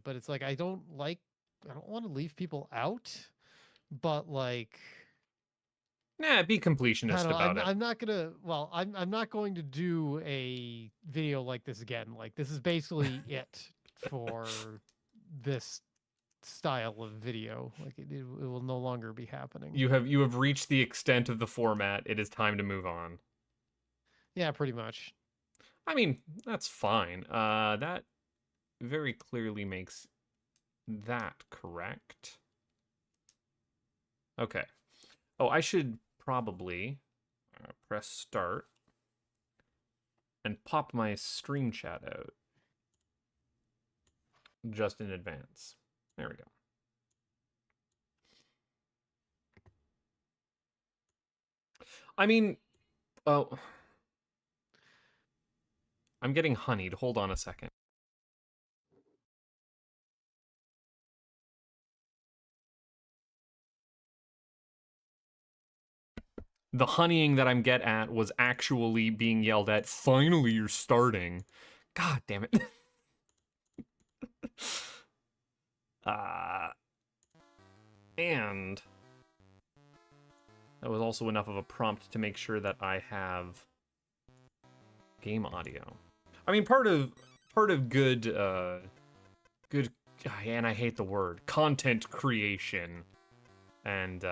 but it's like I don't want to leave people out, but like Nah, be I completionist don't know. about it. I'm not gonna. Well, I'm not going to do a video like this again. Like this is basically it for this style of video. Like it will no longer be happening. You have reached the extent of the format. It is time to move on. Yeah, pretty much. I mean, that's fine. That very clearly makes that correct. Okay. Oh, I should probably press start and pop my stream chat out just in advance. There we go. I mean, oh, I'm getting honeyed. Hold on a second. The honeying that I'm get at was actually being yelled at. Finally, you're starting. God damn it. uh, and that was also enough of a prompt to make sure that I have game audio. I mean, part of good good, and I hate the word, content creation and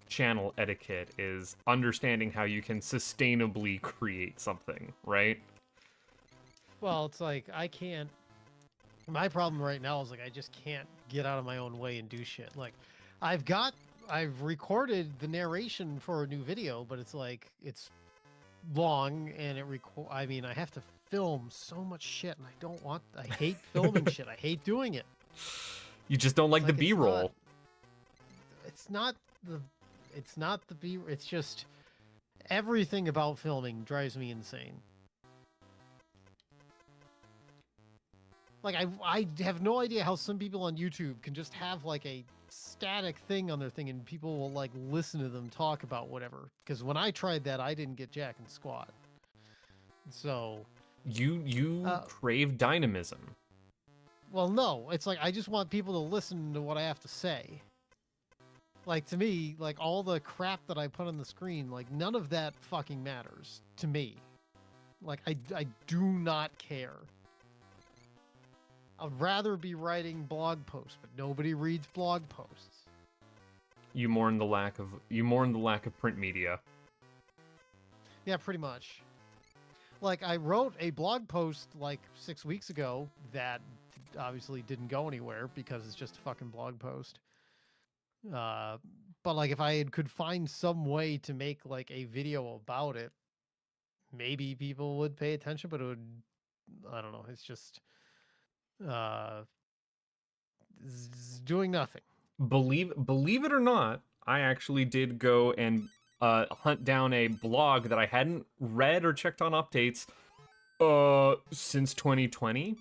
channel etiquette is understanding how you can sustainably create something, right? Well, it's like I can't. My problem right now is like I just can't get out of my own way and do shit. Like I've recorded the narration for a new video, but it's like it's long and I mean, I have to film so much shit and I hate filming shit. I hate doing it. You just don't like It's the like B-roll. It's not the B, it's just everything about filming drives me insane. Like I have no idea how some people on YouTube can just have like a static thing on their thing and people will like listen to them talk about whatever. Because when I tried that, I didn't get jack and squat. So You crave dynamism. well, no, it's like I just want people to listen to what I have to say. Like to me, like all the crap that I put on the screen, like none of that fucking matters to me. Like I do not care. I'd rather be writing blog posts, but nobody reads blog posts. You mourn the lack of print media. Yeah, pretty much. Like I wrote a blog post like 6 weeks ago that obviously didn't go anywhere because it's just a fucking blog post. But like if I could find some way to make like a video about it, maybe people would pay attention, but it would, I don't know, it's just uh doing nothing. Believe it or not, I actually did go and hunt down a blog that I hadn't read or checked on updates since 2020,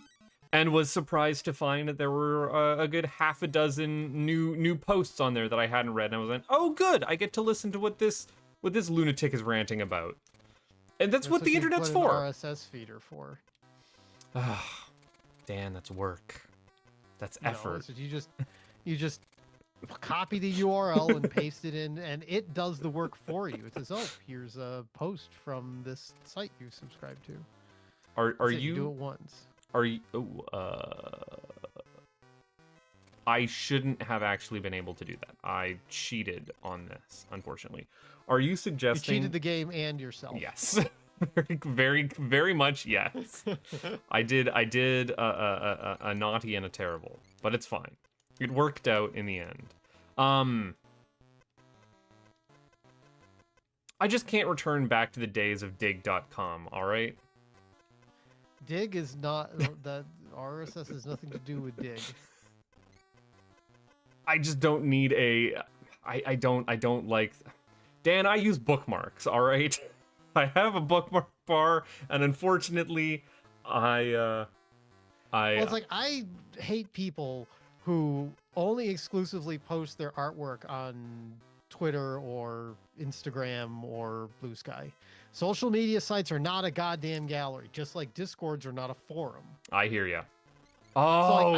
and was surprised to find that there were a good half a dozen new posts on there that I hadn't read, and I was like, oh good, I get to listen to what this lunatic is ranting about. And that's what the internet's you put for. an RSS feeder for. Dan, that's work. That's effort. No, you just copy the URL and paste it in, and it does the work for you. It says, "Oh, here's a post from this site you subscribe to." Are you you do it once? Are you? I shouldn't have actually been able to do that. I cheated on this, unfortunately. Are you suggesting You cheated the game and yourself? Yes, very much yes. I did a naughty and a terrible, but it's fine. It worked out in the end. I just can't return back to the days of dig.com, all right? Dig is not that RSS has nothing to do with dig. I just don't need I don't like Dan, I use bookmarks, all right? I have a bookmark bar, and unfortunately well, it's like I hate people who only exclusively post their artwork on Twitter or Instagram or Blue Sky. Social media sites are not a goddamn gallery, just like Discords are not a forum. I hear ya. So like, Oh,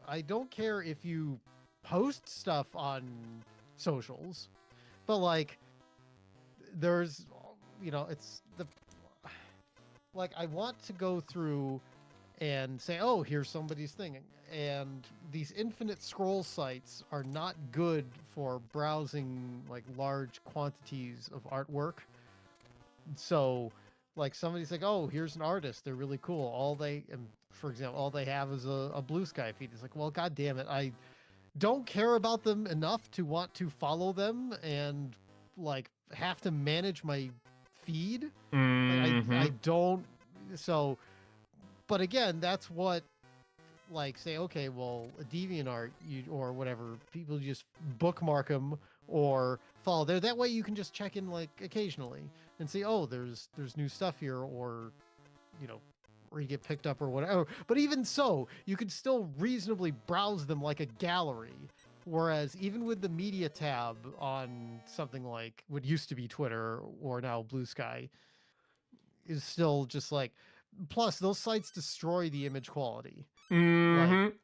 I don't care if you post stuff on socials, but like, there's, it's the like I want to go through and say, oh, here's somebody's thing. And these infinite scroll sites are not good for browsing like large quantities of artwork. So, like somebody's like, oh, here's an artist. They're really cool. For example, all they have is a blue sky feed. It's like, well, God damn it. I don't care about them enough to want to follow them and like have to manage my feed. Like, I don't. So, but again, that's what, like, say, okay, well, a DeviantArt or whatever, people just bookmark them or follow there. That way you can just check in like occasionally and see, oh, there's new stuff here, or, or you get picked up or whatever. But even so, you could still reasonably browse them like a gallery. Whereas even with the media tab on something like what used to be Twitter or now Blue Sky is still just like, plus those sites destroy the image quality. Like,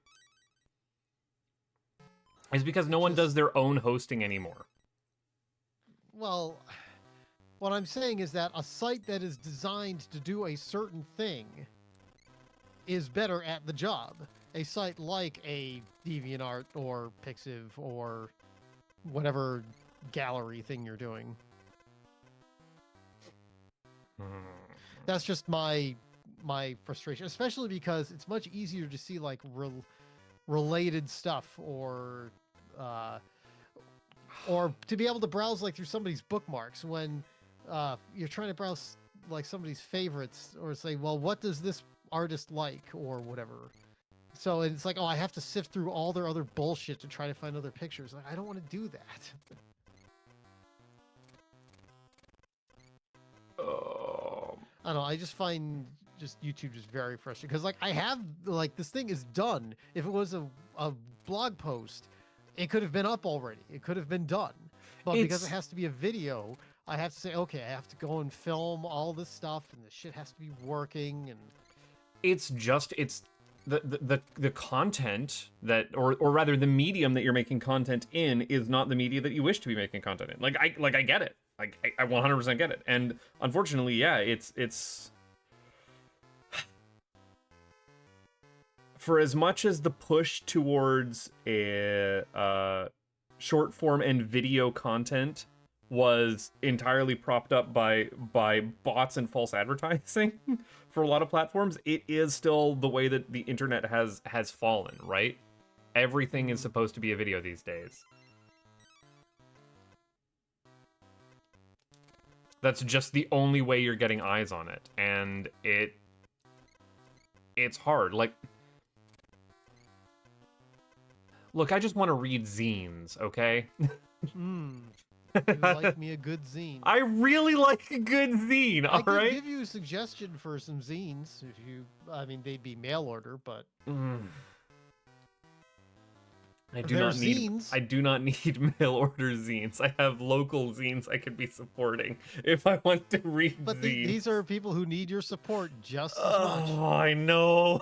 it's because no one does their own hosting anymore. Well, what I'm saying is that a site that is designed to do a certain thing is better at the job. A site like a DeviantArt or Pixiv or whatever gallery thing you're doing. That's just my frustration, especially because it's much easier to see like related stuff or to be able to browse like through somebody's bookmarks when you're trying to browse like somebody's favorites or say, well, what does this artist like or whatever. So it's like, oh, I have to sift through all their other bullshit to try to find other pictures. Like, I don't want to do that. I don't know. I just find YouTube just very frustrating because like I have like this thing is done. If it was a blog post, it could have been up already. It could have been done. But because it has to be a video, I have to say, okay, I have to go and film all this stuff and the shit has to be working and it's the content that or rather the medium that you're making content in is not the media that you wish to be making content in. Like I get it. Like I 100% get it. And unfortunately, yeah, it's for as much as the push towards a short form and video content was entirely propped up by bots and false advertising for a lot of platforms, it is still the way that the internet has fallen, right? Everything is supposed to be a video these days. That's just the only way you're getting eyes on it, and it's hard. Like, look, I just want to read zines, okay? You like me a good zine. I really like a good zine, all right? I could give you a suggestion for some zines if you, I mean, they'd be mail order, but I do not need mail order zines. I have local zines I could be supporting if I want to read but zines. These are people who need your support just as much. Oh, I know.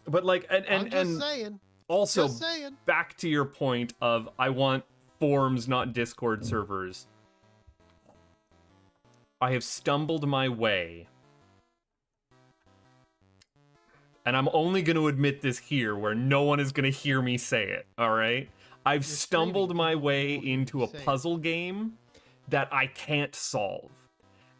But like, and saying. Also, back to your point of I want forums, not Discord servers. I have stumbled my way, and I'm only going to admit this here where no one is going to hear me say it, all right? I've stumbled my way into a puzzle game that I can't solve.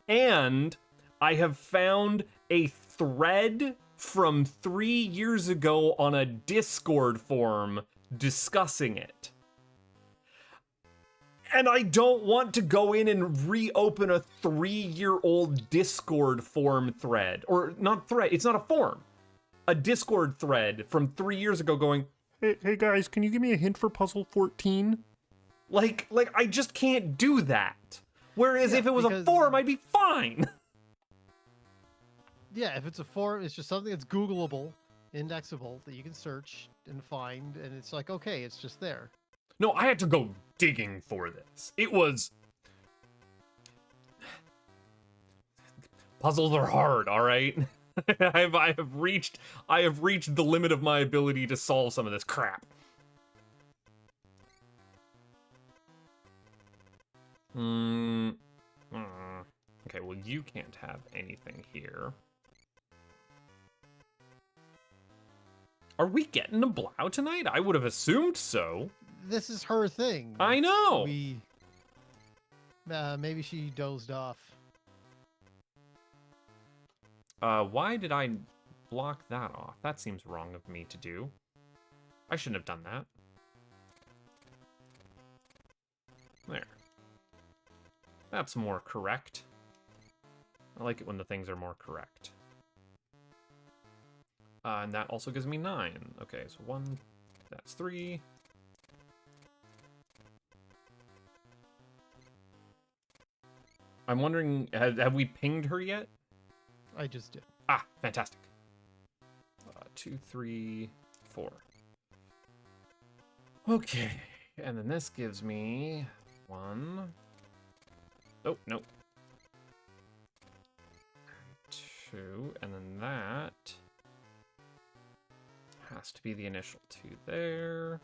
And I have found a thread from 3 years ago on a Discord forum discussing it. And I don't want to go in and reopen a 3-year-old Discord forum thread. Or not thread, it's not a forum. A Discord thread from 3 years ago going, hey guys, can you give me a hint for puzzle 14? Like I just can't do that. Whereas if it was a forum, I'd be fine. Yeah, if it's a forum, it's just something that's Googleable, indexable, that you can search and find, and it's like, okay, it's just there. No, I had to go digging for this. It was... Puzzles are hard, all right? I have reached the limit of my ability to solve some of this crap. Okay, well, you can't have anything here. Are we getting a Blau tonight? I would have assumed so. This is her thing. I know. Maybe she dozed off. Why did I block that off? That seems wrong of me to do. I shouldn't have done that. There. That's more correct. I like it when the things are more correct. And that also gives me 9. Okay, so 1, that's 3. I'm wondering, have we pinged her yet? I just did. Ah, fantastic. 2, 3, 4. Okay, and then this gives me 1. Oh, no. 2, and then that has to be the initial 2 there.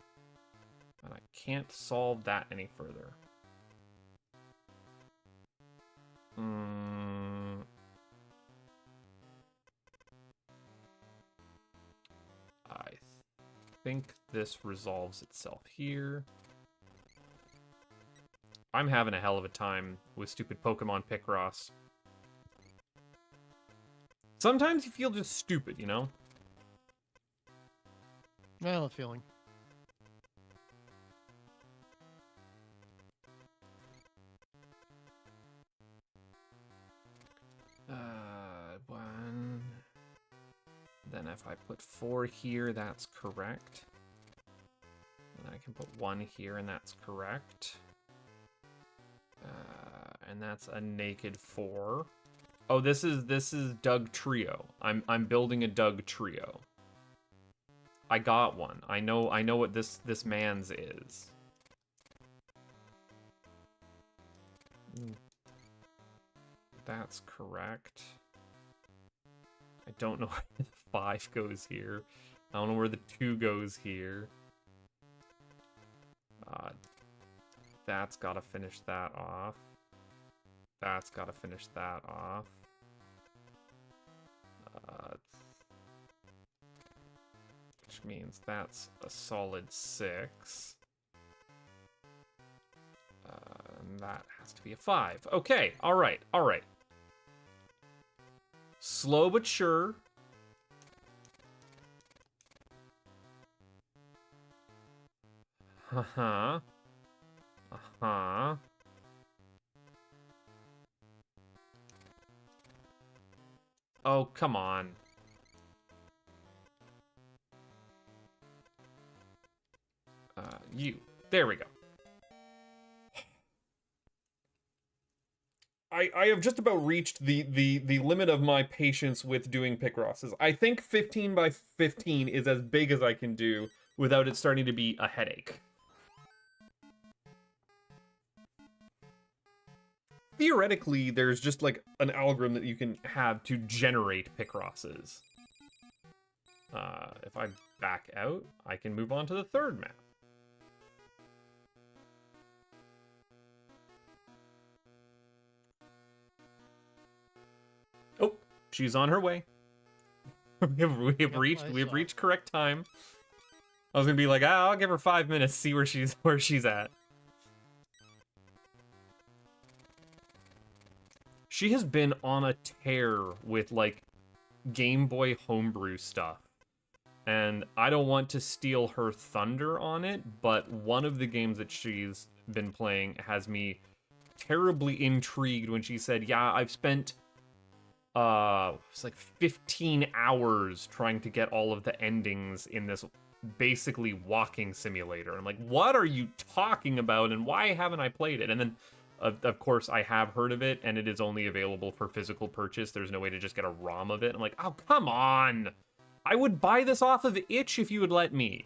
And I can't solve that any further. I think this resolves itself here. I'm having a hell of a time with stupid Pokemon Picross. Sometimes you feel just stupid, you know? I have a feeling. One. Then if I put 4 here, that's correct. And I can put 1 here, and that's correct. And that's a naked 4. Oh, this is Doug Trio. I'm building a Doug Trio. I got one. I know what this man's is. That's correct. I don't know where the 5 goes here. I don't know where the 2 goes here. That's got to finish that off. That's got to finish that off. Which means that's a solid 6. And that has to be a 5. Okay, all right. Slow but sure. Uh-huh. Uh-huh. Oh, come on. You. There we go. I have just about reached the limit of my patience with doing Picrosses. I think 15 by 15 is as big as I can do without it starting to be a headache. Theoretically, there's just like an algorithm that you can have to generate Picrosses. If I back out, I can move on to the third map. Oh, she's on her way. we have reached correct time. I was gonna be like, I'll give her 5 minutes, see where she's at. She has been on a tear with like Game Boy homebrew stuff. And I don't want to steal her thunder on it, but one of the games that she's been playing has me terribly intrigued when she said, yeah, I've spent it's like 15 hours trying to get all of the endings in this basically walking simulator. I'm like, what are you talking about, and why haven't I played it? And then of course I have heard of it, and it is only available for physical purchase. There's no way to just get a ROM of it. I'm like, oh, come on. I would buy this off of itch if you would let me.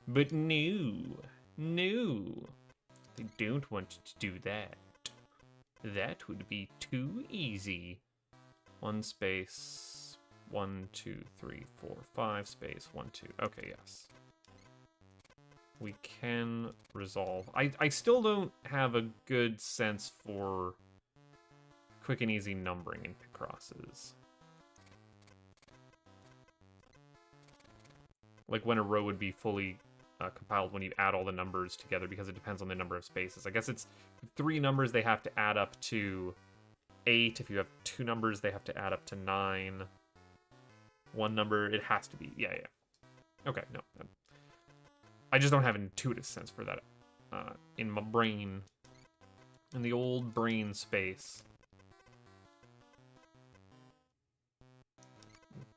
But no. They don't want to do that. That would be too easy. 1 space, 1, 2, 3, 4, 5, space, 1, 2. Okay, yes. We can resolve. I still don't have a good sense for quick and easy numbering in Picrosses. Like when a row would be fully compiled when you add all the numbers together, because it depends on the number of spaces. I guess it's 3 numbers, they have to add up to 8. If you have 2 numbers, they have to add up to 9. 1 number, it has to be. Yeah. Okay, no. I just don't have an intuitive sense for that in my brain. In the old brain space.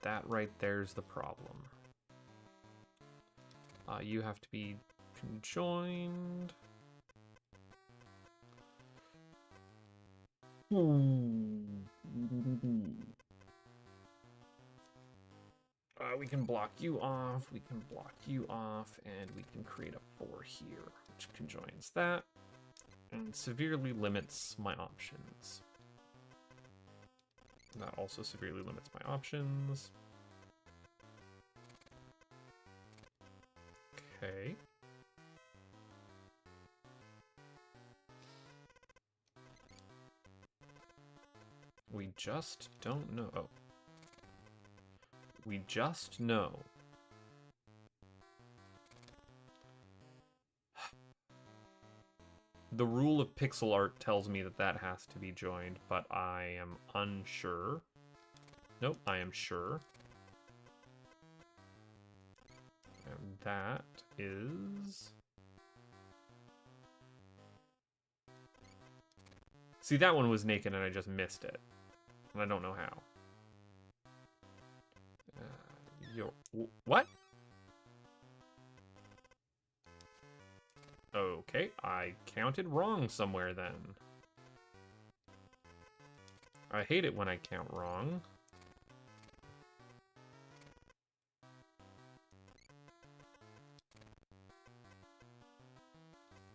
That right there's the problem. You have to be conjoined. We can block you off, we can block you off, and we can create a 4 here, which conjoins that, and severely limits my options. And that also severely limits my options. Okay. We just don't know. Oh. We just know. The rule of pixel art tells me that that has to be joined, but I am unsure. Nope, I am sure. And that is... See, that one was naked and I just missed it. And I don't know how. What? Okay, I counted wrong somewhere then. I hate it when I count wrong.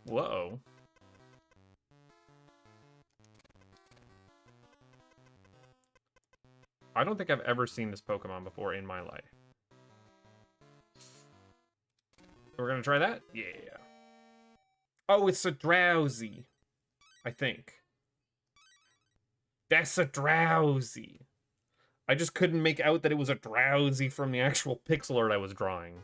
Whoa. I don't think I've ever seen this Pokemon before in my life. We're gonna try that? Yeah. Oh, it's a drowsy. I think. That's a drowsy. I just couldn't make out that it was a drowsy from the actual pixel art I was drawing.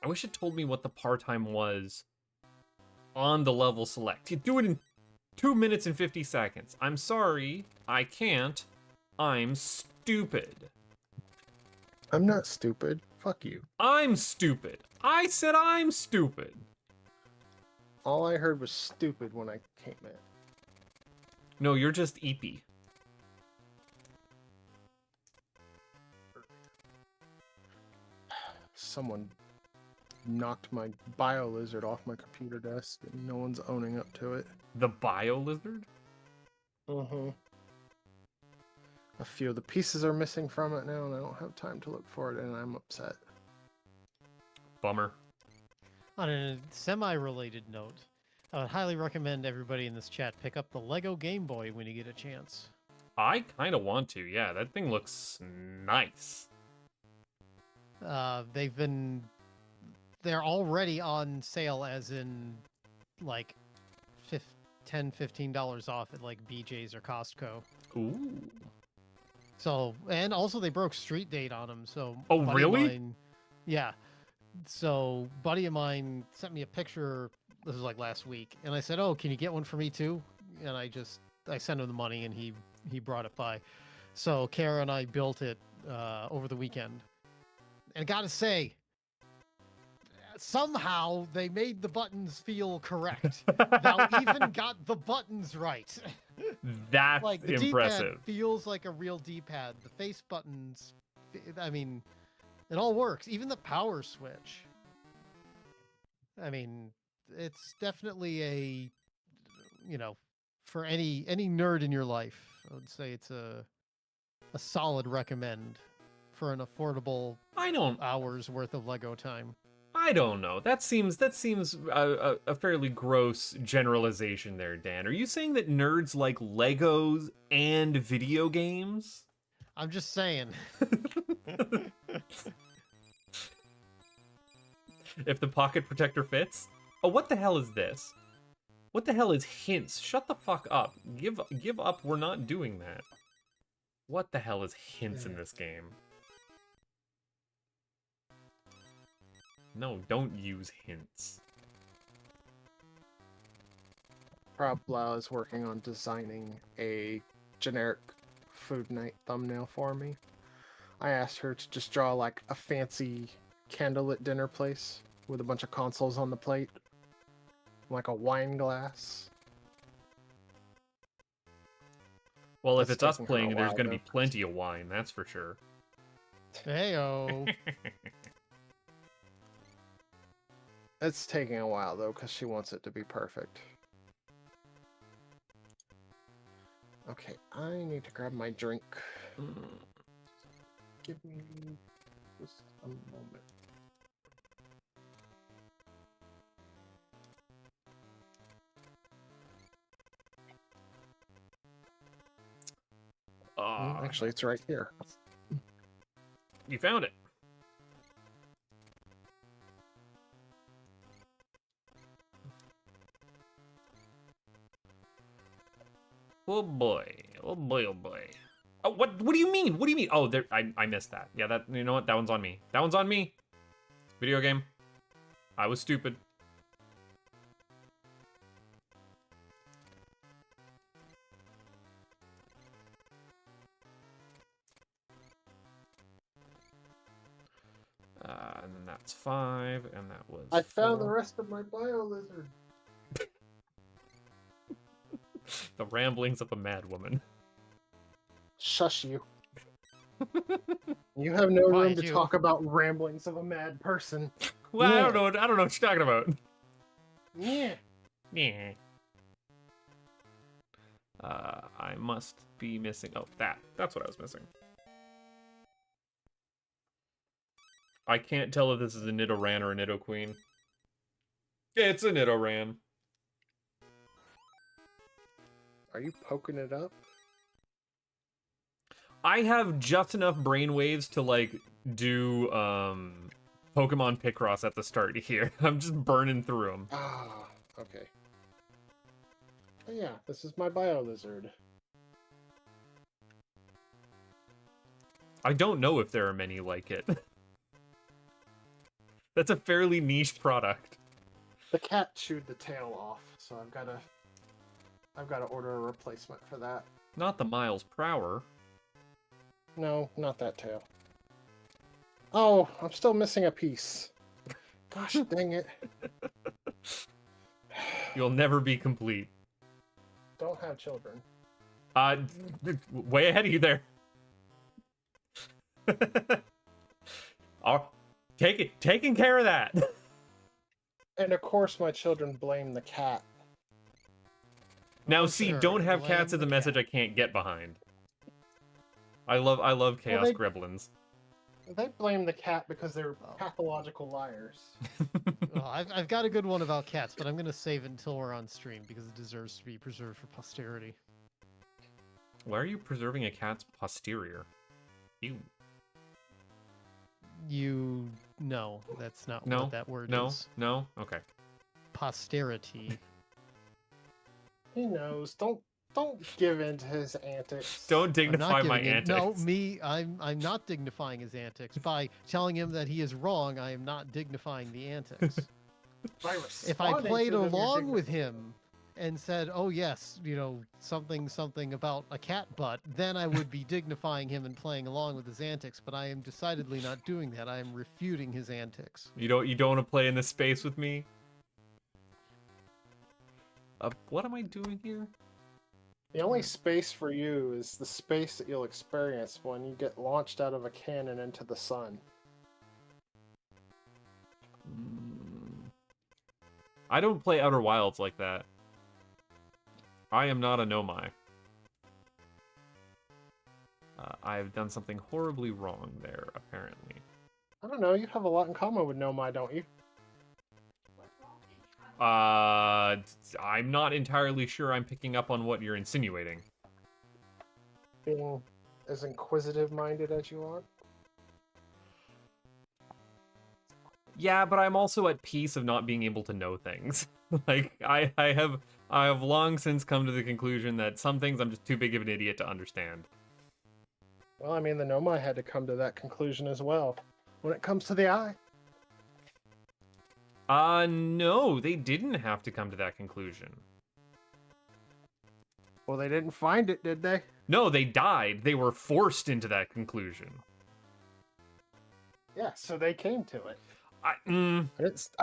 I wish it told me what the par time was on the level select. You do it in 2 minutes and 50 seconds. I'm sorry, I can't. I'm stupid. I'm not stupid. Fuck you. I'm stupid. I said I'm stupid. All I heard was stupid when I came in. No, you're just eepy. Someone knocked my bio lizard off my computer desk and no one's owning up to it. The bio lizard? Mm-hmm. A few of the pieces are missing from it now and I don't have time to look for it and I'm upset. Bummer. On a semi-related note, I would highly recommend everybody in this chat pick up the Lego Game Boy when you get a chance. I kind of want to, yeah. That thing looks nice. They're already on sale, as in, like, $10, $15 off at, like, BJ's or Costco. Ooh. So, and also they broke street date on them, so... Oh, really? Yeah. So, buddy of mine sent me a picture, this was like last week, and I said, oh, can you get one for me too? And I sent him the money and he brought it by. So, Kara and I built it over the weekend. And gotta say, somehow they made the buttons feel correct. Thou even got the buttons right. That's like the impressive. D-pad feels like a real D-pad. The face buttons, I mean, it all works. Even the power switch. I mean, it's definitely a, for any nerd in your life, I would say it's a solid recommend for an affordable hours worth of Lego time. I don't know. That seems a fairly gross generalization there, Dan. Are you saying that nerds like Legos and video games? I'm just saying. If the pocket protector fits? Oh, what the hell is this? What the hell is hints? Shut the fuck up. Give up. We're not doing that. What the hell is hints in this game? No, don't use hints. Blau is working on designing a generic Food Night thumbnail for me. I asked her to just draw like a fancy candlelit dinner place with a bunch of consoles on the plate, like a wine glass. Well, if That's it's us taking her a playing, there's while, going to be though. plenty of wine, that's for sure. Heyo. It's taking a while though, because she wants it to be perfect. Okay, I need to grab my drink. Give me just a moment. Actually, it's right here. You found it. Oh boy. Oh boy, oh boy. Oh, what do you mean? What do you mean? Oh, there, I missed that. Yeah, that, you know what? That one's on me. That one's on me. Video game. I was stupid. And then that's 5, and that was I found 4. the rest of my bio lizard. The ramblings of a mad woman. Shush you. You have no room Quiet to you. talk about ramblings of a mad person. Well, Yeah. I don't know what you're talking about. Yeah. Yeah. I must be missing. Oh, that's what I was missing. I can't tell if this is a Nidoran or a Nidoqueen. It's a Nidoran. Are you poking it up? I have just enough brainwaves to, like, do, Pokemon Picross at the start here. I'm just burning through them. Ah, okay. Oh yeah, this is my bio lizard. I don't know if there are many like it. That's a fairly niche product. The cat chewed the tail off, so I've gotta order a replacement for that. Not the miles per hour. No, not that tail. Oh, I'm still missing a piece. Gosh dang it. You'll never be complete. Don't have children. Way ahead of you there. Oh, taking care of that. And of course my children blame the cat. Now, Oh, see, sure, don't have blame cats is the a message cat. I can't get behind. I love Chaos they- Gremlins. They blame the cat because they're Oh. pathological liars. Well, I've got a good one about cats, but I'm going to save it until we're on stream because it deserves to be preserved for posterity. Why are you preserving a cat's posterior? Ew. No, that's not No, what that word No? is. No? Okay. Posterity. He knows. Don't give in to his antics. Don't I'm not dignify my giving in- No, antics. I'm not dignifying his antics. By telling him that he is wrong, I am not dignifying the antics. By If I responding played to them, you're along with dignifying him and said, oh yes, something about a cat butt, then I would be dignifying him and playing along with his antics, but I am decidedly not doing that. I am refuting his antics. You don't want to play in this space with me? What am I doing here? The only space for you is the space that you'll experience when you get launched out of a cannon into the sun. I don't play Outer Wilds like that. I am not a Nomai. I have done something horribly wrong there, apparently. I don't know, you have a lot in common with Nomai, don't you? I'm not entirely sure I'm picking up on what you're insinuating. Being as inquisitive-minded as you are. Yeah, but I'm also at peace of not being able to know things. Like, I have long since come to the conclusion that some things I'm just too big of an idiot to understand. Well, I mean, the Nomai had to come to that conclusion as well. When it comes to the eye. No, they didn't have to come to that conclusion. Well, they didn't find it, did they? No, they died. They were forced into that conclusion. Yeah, so they came to it. I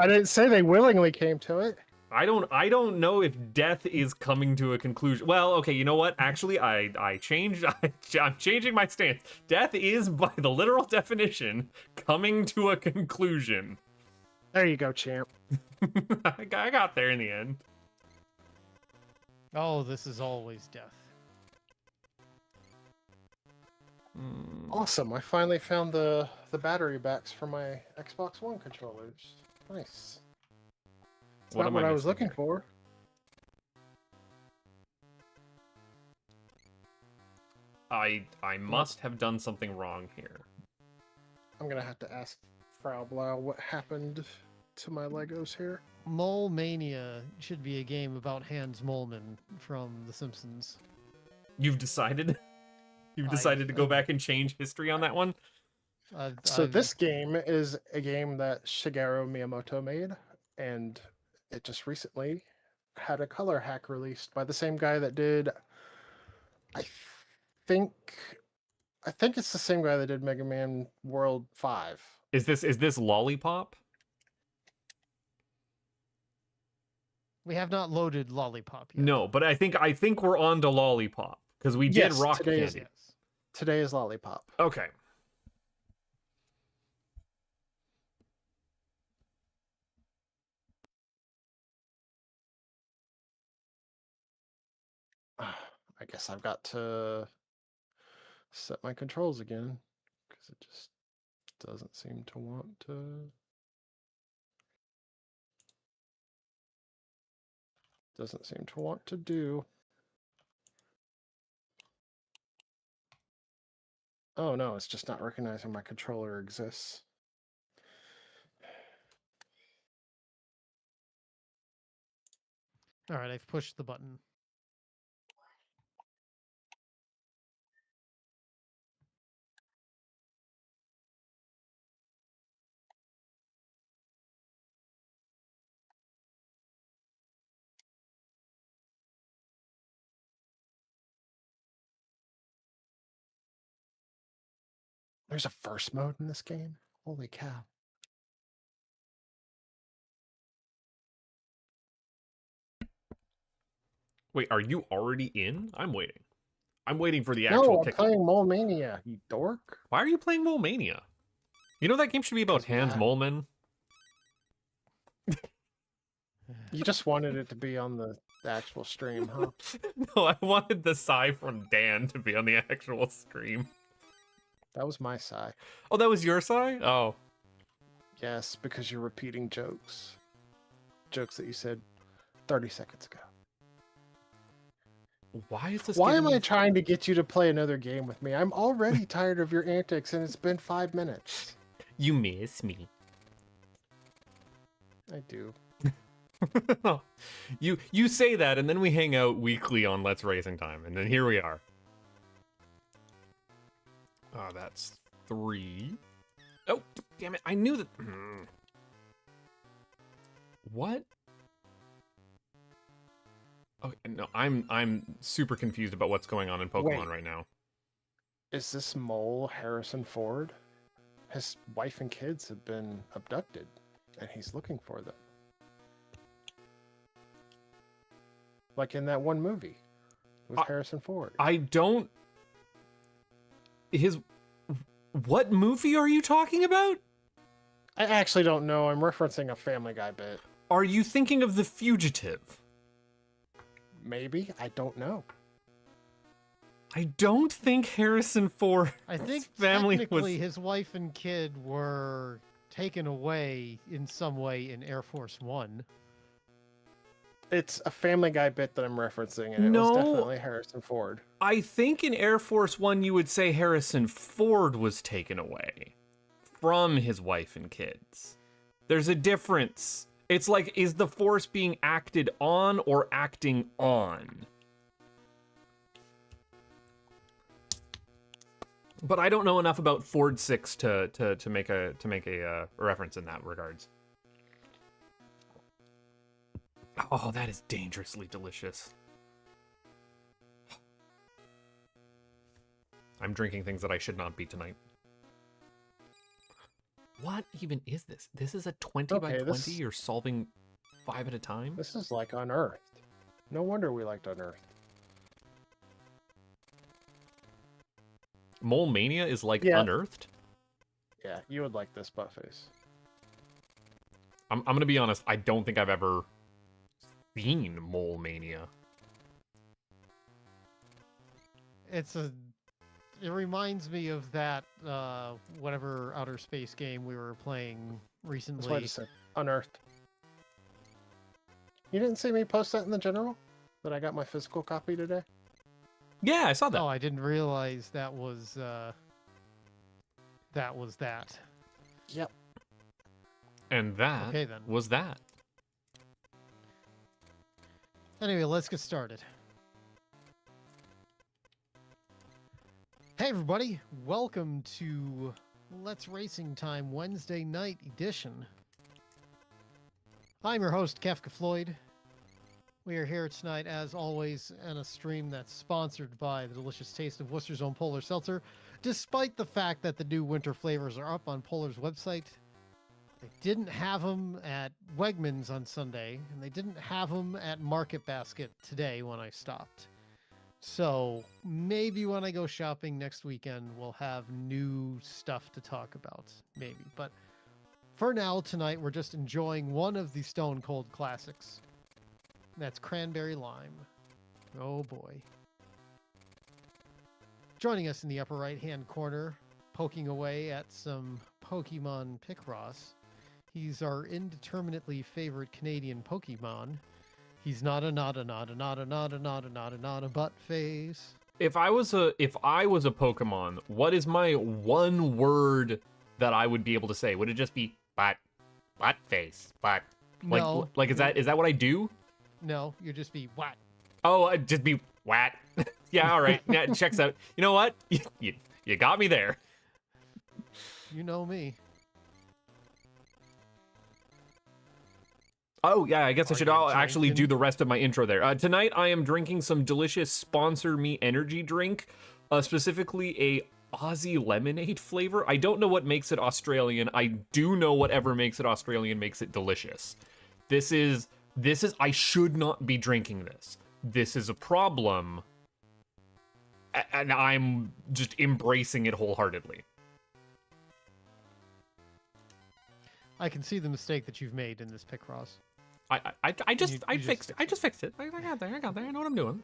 didn't say they willingly came to it. I don't know if death is coming to a conclusion. Well, okay, you know what? Actually, I'm changing my stance. Death is, by the literal definition, coming to a conclusion. There you go, champ. I got there in the end. Oh, this is always death. Awesome, I finally found the battery backs for my Xbox One controllers. Nice. It's not what I was looking for. I must have done something wrong here. I'm gonna have to ask Frau Blau what happened to my Legos here. Mole Mania should be a game about Hans Moleman from The Simpsons. You've decided? You've decided to go back and change history on that one? This game is a game that Shigeru Miyamoto made, and it just recently had a color hack released by the same guy that did, I think it's the same guy that did Mega Man World 5. Is this Lollipop? We have not loaded Lollipop yet. No, but I think we're on to Lollipop because we did Rock Candy. Today is Lollipop. Okay. I guess I've got to set my controls again because it just doesn't seem to want to. Doesn't seem to want to do. Oh no, it's just not recognizing my controller exists. All right, I've pushed the button. There's a first mode in this game? Holy cow. Wait, are you already in? I'm waiting. I'm waiting for the actual No, I'm kick. playing Mole Mania, you dork. Why are you playing Mole Mania? You know that game should be about Hans Moleman. You just wanted it to be on the actual stream, huh? No, I wanted the sigh from Dan to be on the actual stream. That was my sigh. Oh, that was your sigh? Oh. Yes, because you're repeating jokes. Jokes that you said 30 seconds ago. Why is this? Why am I trying to get you to play another game with me? I'm already tired of your antics, and it's been 5 minutes. You miss me. I do. You say that, and then we hang out weekly on Let's Racing Time, and then here we are. Oh, that's 3. Oh, damn it! I knew that. What? Okay, no, I'm super confused about what's going on in Pokemon right now. Is this mole Harrison Ford? His wife and kids have been abducted, and he's looking for them. Like in that one movie with Harrison Ford. I don't... What movie are you talking about? I actually don't know. I'm referencing a Family Guy bit. Are you thinking of The Fugitive? Maybe. I don't know. I don't think Harrison Ford. I think family technically his wife and kid were taken away in some way in Air Force One. It's a Family Guy bit that I'm referencing, and it was No, definitely Harrison Ford. I think in Air Force One you would say Harrison Ford was taken away from his wife and kids. There's a difference. It's like, is the Force being acted on or acting on? But I don't know enough about Ford 6 to make a reference in that regards. Oh, that is dangerously delicious. I'm drinking things that I should not be tonight. What even is this? This is a 20 by 20? You're solving 5 at a time? This is like Unearthed. No wonder we liked Unearthed. Mole Mania is like Unearthed? Yeah, you would like this, Buttface. I'm gonna be honest, I don't think I've ever seen Mole Mania. It reminds me of that whatever outer space game we were playing recently. That's what I just said. Unearthed. You didn't see me post that in the general? That I got my physical copy today? Yeah, I saw that. Oh, I didn't realize that was that. Yep. And that okay, then. was that. Anyway, let's get started. Hey everybody, welcome to Let's Racing Time Wednesday night edition. I'm your host, Kefka Floyd. We are here tonight, as always, in a stream that's sponsored by the delicious taste of Worcester's own Polar Seltzer, despite the fact that the new winter flavors are up on Polar's website. They didn't have them at Wegmans on Sunday, and they didn't have them at Market Basket today when I stopped. So maybe when I go shopping next weekend, we'll have new stuff to talk about, maybe. But for now, tonight, we're just enjoying one of the Stone Cold classics. That's Cranberry Lime. Oh boy. Joining us in the upper right-hand corner, poking away at some Pokemon Picross. He's our indeterminately favorite Canadian Pokemon. He's not a butt face. If I was a Pokemon, what is my one word that I would be able to say? Would it just be butt face? Butt. No. Like is that what I do? No, you'd just be what? Oh, I'd just be what? Yeah, all right. Yeah, it checks out. You know what? You got me there. You know me. Oh, yeah, I guess I should actually do the rest of my intro there. Tonight, I am drinking some delicious Sponsor Me energy drink, specifically a Aussie lemonade flavor. I don't know what makes it Australian. I do know whatever makes it Australian makes it delicious. This is, I should not be drinking this. This is a problem, and I'm just embracing it wholeheartedly. I can see the mistake that you've made in this Picross. I just fixed it. I got there. I know what I'm doing.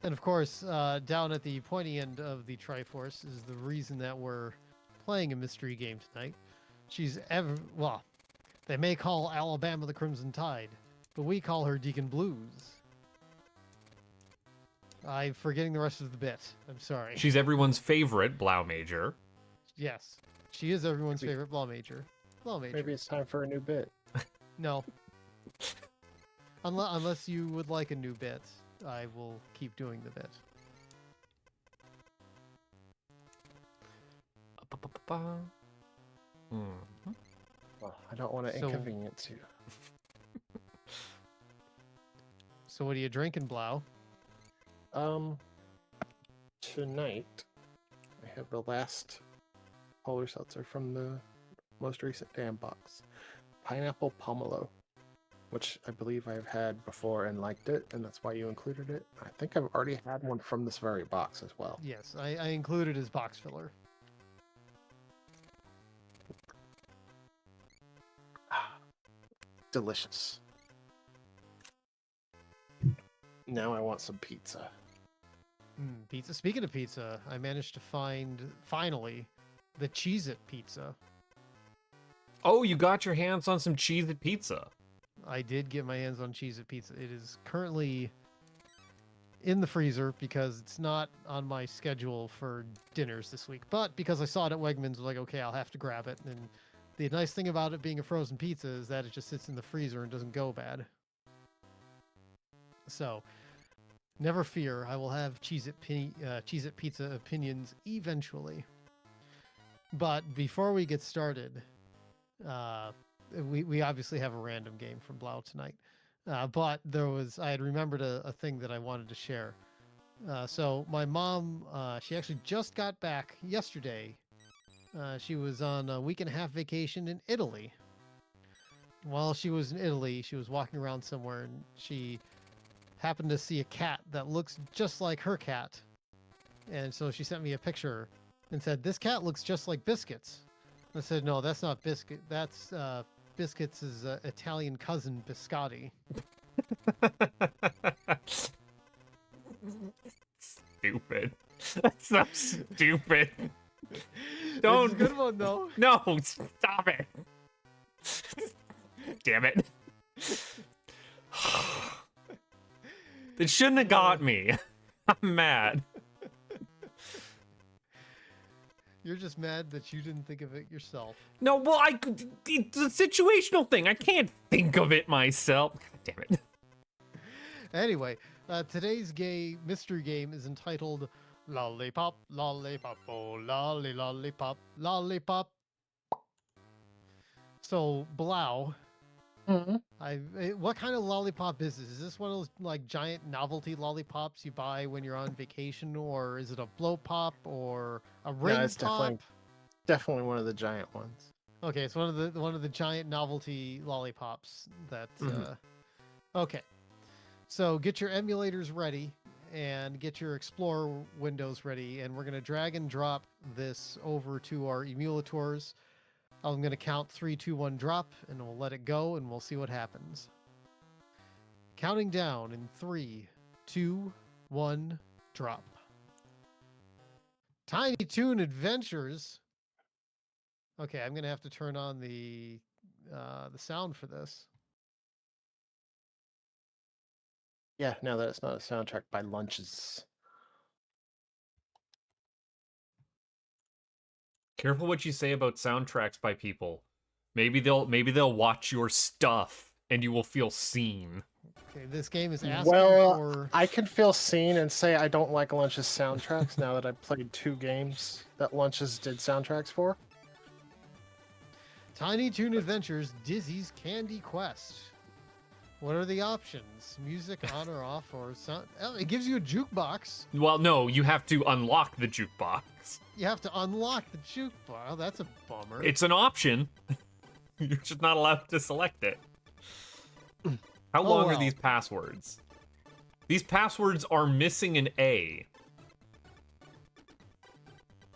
And of course, down at the pointy end of the Triforce is the reason that we're playing a mystery game tonight. Well, they may call Alabama the Crimson Tide, but we call her Deacon Blues. I'm forgetting the rest of the bit. I'm sorry. She's everyone's favorite Blau Major. Yes. She is everyone's favorite Blau Major. Maybe it's time for a new bit. No. Unless you would like a new bit, I will keep doing the bit. Well, I don't want to inconvenience you. So what are you drinking, Blau? Tonight, I have the last Polar Seltzer from the most recent damn box. Pineapple Pomelo, which I believe I've had before and liked it, and that's why you included it. I think I've already had one from this very box as well. Yes, I included as box filler. Delicious. Now I want some pizza. Pizza. Speaking of pizza, I managed to find, finally, the Cheez-It pizza. Oh, you got your hands on some Cheez-It pizza. I did get my hands on Cheez-It pizza. It is currently in the freezer because it's not on my schedule for dinners this week. But because I saw it at Wegmans, I was like, okay, I'll have to grab it. And the nice thing about it being a frozen pizza is that it just sits in the freezer and doesn't go bad. So, never fear, I will have Cheez-It pizza opinions eventually. But before we get started, we obviously have a random game from Blau tonight. But I had remembered a thing that I wanted to share. So my mom, she actually just got back yesterday. She was on a week and a half vacation in Italy. While she was in Italy, she was walking around somewhere and she happened to see a cat that looks just like her cat. And so she sent me a picture and said, "This cat looks just like Biscuits." I said, "No, that's not Biscuit. That's Biscuits' Italian cousin, Biscotti." Stupid. That's so stupid. Don't. It's a good one, though. No, stop it. Damn it. It shouldn't have got me. I'm mad. You're just mad that you didn't think of it yourself. No, well, it's a situational thing. I can't think of it myself. God damn it. Anyway, today's mystery game is entitled Lollipop, Lollipop, oh, lolly, lollipop, lollipop. So, Blau, what kind of lollipop is this? Is this one of those like giant novelty lollipops you buy when you're on vacation, or is it a blow pop or a ring it's pop? definitely one of the giant ones. Okay, it's one of the giant novelty lollipops that okay. So get your emulators ready and get your Explorer windows ready, and we're going to drag and drop this over to our emulators. I'm going to count 3, 2, 1, drop, and we'll let it go, and we'll see what happens. Counting down in 3, 2, 1, drop. Tiny Toon Adventures. Okay, I'm going to have to turn on the sound for this. Yeah, now that it's not a soundtrack by Lunches. Careful what you say about soundtracks by people. Maybe they'll watch your stuff and you will feel seen. Okay, this game is asking for... I can feel seen and say I don't like Lunches soundtracks now that I've played 2 games that Lunches did soundtracks for. Tiny Toon Adventures, Dizzy's Candy Quest. What are the options? Music on or off, or sound? Oh, it gives you a jukebox. Well, no, you have to unlock the jukebox. You have to unlock the jukebox. Oh, that's a bummer. It's an option. You're just not allowed to select it. How long are these passwords? These passwords are missing an A.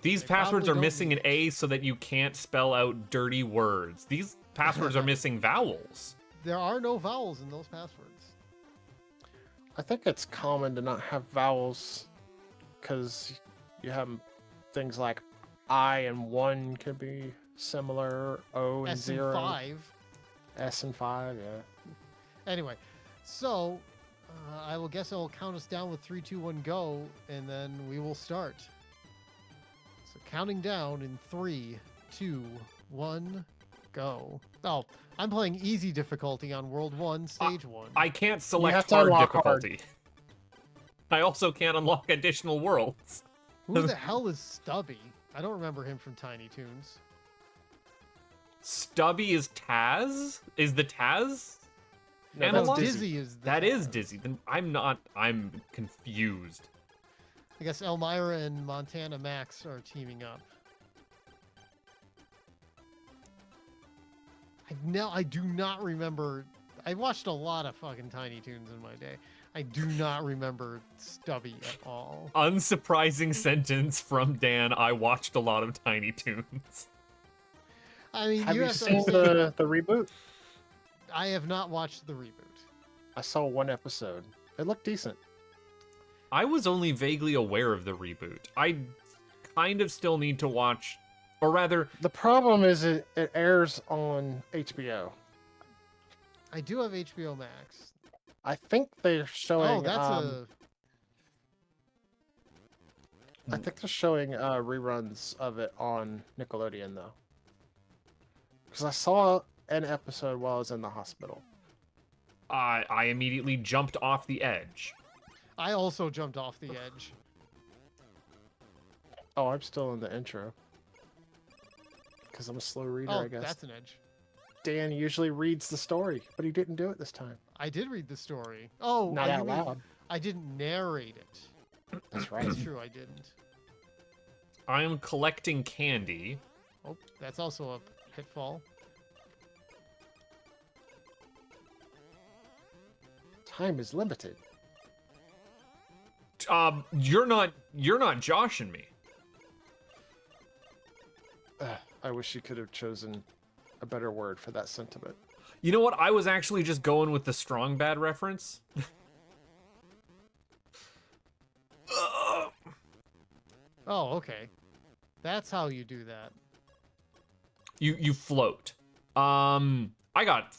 These passwords are missing an A so that you can't spell out dirty words. These passwords are missing vowels. There are no vowels in those passwords. I think it's common to not have vowels because you have things like I and 1 could be similar, O and 0. S and 5. S and 5, yeah. Anyway, so I will guess it will count us down with 3, 2, 1, go, and then we will start. So counting down in 3, 2, 1, go. Oh, I'm playing easy difficulty on World 1, Stage 1. I can't select hard difficulty. I also can't unlock additional worlds. Who the hell is Stubby? I don't remember him from Tiny Toons. Stubby is Taz? Is the Taz? No, No, Dizzy is the That is Taz. Dizzy. Then I'm confused. I guess Elmira and Montana Max are teaming up. I do not remember. I watched a lot of fucking Tiny Toons in my day. I do not remember Stubby at all. Unsurprising sentence from Dan. I watched a lot of Tiny Toons. I mean, Have you to seen understand, the reboot? I have not watched the reboot. I saw 1 episode. It looked decent. I was only vaguely aware of the reboot. I kind of still need to watch Or rather, The problem is it airs on HBO. I do have HBO Max. I think they're showing. Oh, that's I think they're showing reruns of it on Nickelodeon though, because I saw an episode while I was in the hospital. I immediately jumped off the edge. I also jumped off the edge. Oh, I'm still in the intro. Because I'm a slow reader, Oh, I guess. that's an edge. Dan usually reads the story, but he didn't do it this time. I did read the story. Oh, Not you out mean loud. I didn't narrate it. That's right. That's true, I didn't. I am collecting candy. Oh, that's also a pitfall. Time is limited. You're not joshing me. I wish you could have chosen a better word for that sentiment. You know what? I was actually just going with the strong bad reference. Oh, okay. That's how you do that. You float. I got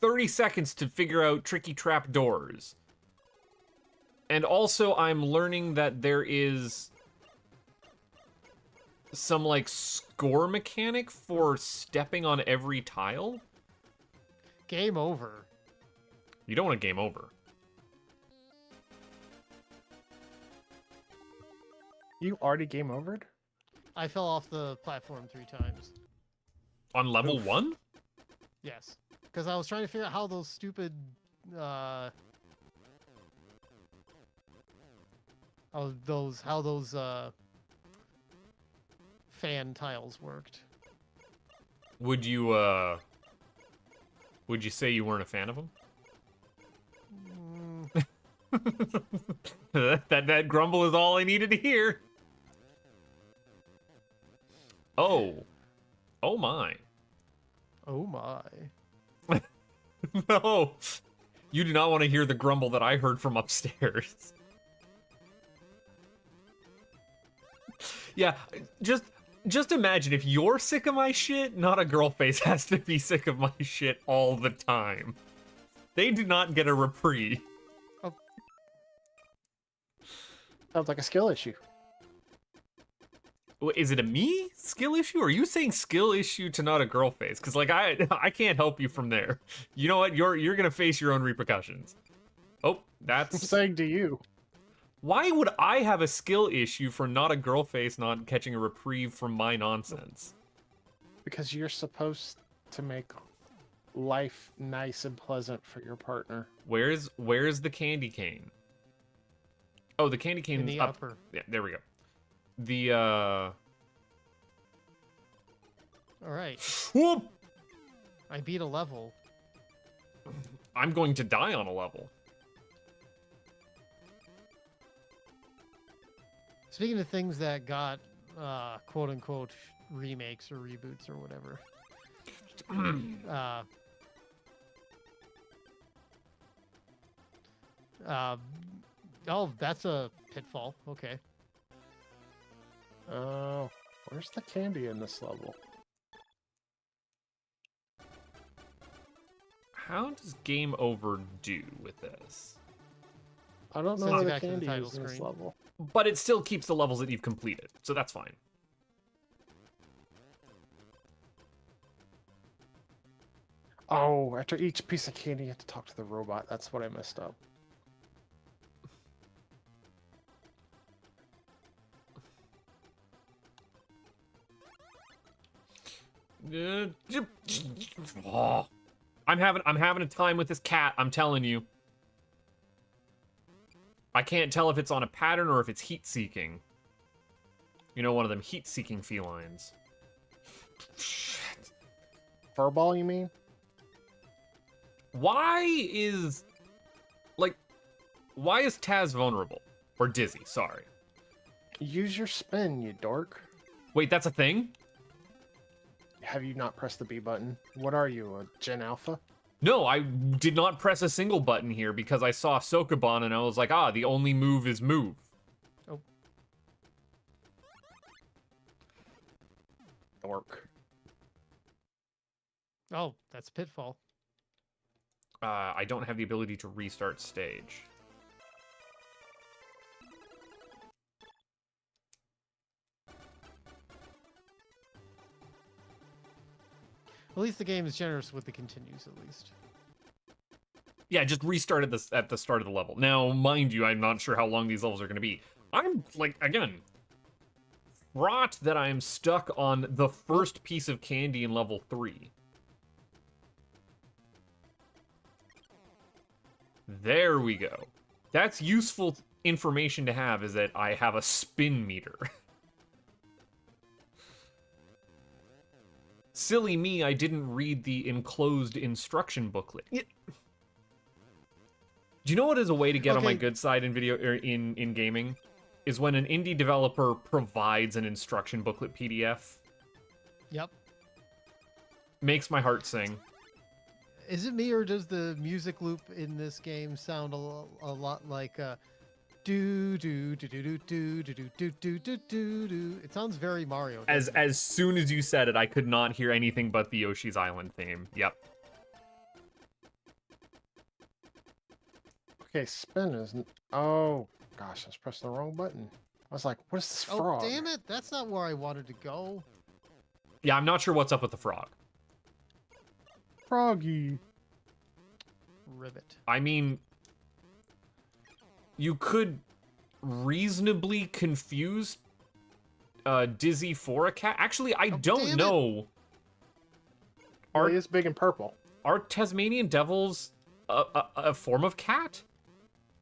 30 seconds to figure out tricky trap doors. And also I'm learning that there is some like score mechanic for stepping on every tile. Game over. You don't want to game over. You already game overed? I fell off the platform 3 times. On level Oof. 1? Yes. Because I was trying to figure out how those stupid, how those fan tiles worked. Would you say you weren't a fan of them? that grumble is all I needed to hear. Oh my. Oh my. No, you do not want to hear the grumble that I heard from upstairs. Yeah, just imagine if you're sick of my shit, not a girl face has to be sick of my shit all the time. They do not get a reprieve. Oh. Sounds like a skill issue. Is it a me skill issue? Or are you saying skill issue to not a girl face? Because like I can't help you from there. You know what? You're gonna face your own repercussions. Oh, I'm that's saying to you. why would I have a skill issue for not a girl face not catching a reprieve from my nonsense? Because you're supposed to make life nice and pleasant for your partner. Where's the candy cane? Oh, the candy cane In is the up. upper. Yeah, there we go. The Alright. whoop! I beat a level. I'm going to die on a level. Speaking of things that got quote unquote remakes or reboots or whatever. Oh, that's a pitfall. Okay. Oh, where's the candy in this level? How does game over do with this? I don't know Sends where you the back to the candy title is in this screen. level. But it still keeps the levels that you've completed, so that's fine. Oh, after each piece of candy, you have to talk to the robot. That's what I messed up. Oh. I'm having a time with this cat, I'm telling you. I can't tell if it's on a pattern or if it's heat-seeking. You know, one of them heat-seeking felines. Furball, you mean? Why is Taz vulnerable? Or dizzy, sorry. Use your spin, you dork. Wait, that's a thing? Have you not pressed the B button? What are you, a Gen Alpha? No, I did not press a single button here because I saw Sokoban and I was like, the only move is move. Oh. Dork. Oh, that's Pitfall. I don't have the ability to restart stage. At least the game is generous with the continues, at least. Yeah, just restarted this at the start of the level. Now, mind you, I'm not sure how long these levels are going to be. I'm, like, again, fraught that I'm stuck on the first piece of candy in level 3. There we go. That's useful information to have, is that I have a spin meter. Silly me, I didn't read the enclosed instruction booklet. Do you know what is a way to get on my good side in video or in gaming? Is when an indie developer provides an instruction booklet PDF. Yep. Makes my heart sing. Is it me, or does the music loop in this game sound a lot like do do do do do do do do do do do do? It sounds very Mario. As soon as you said it, I could not hear anything but the Yoshi's Island theme. Yep. Okay, spin isn't. Oh gosh, I was pressing the wrong button. I was like, what is this frog? Oh damn it! That's not where I wanted to go. Yeah, I'm not sure what's up with the frog. Froggy. Ribbit. I mean, you could reasonably confuse Dizzy for a cat. Actually, I don't know. Well, he is big and purple. Are Tasmanian devils a form of cat?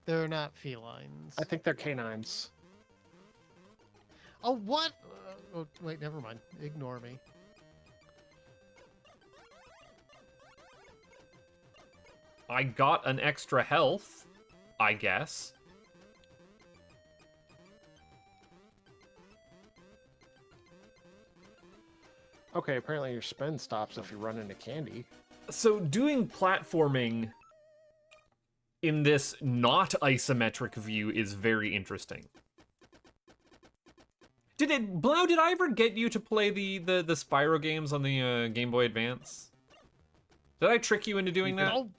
They're not felines. I think they're canines. Oh, what? Oh, wait, never mind. Ignore me. I got an extra health, I guess. Okay, apparently your spin stops if you run into candy. So doing platforming in this not isometric view is very interesting. Blau, did I ever get you to play the Spyro games on the Game Boy Advance? Did I trick you into doing that? Oh.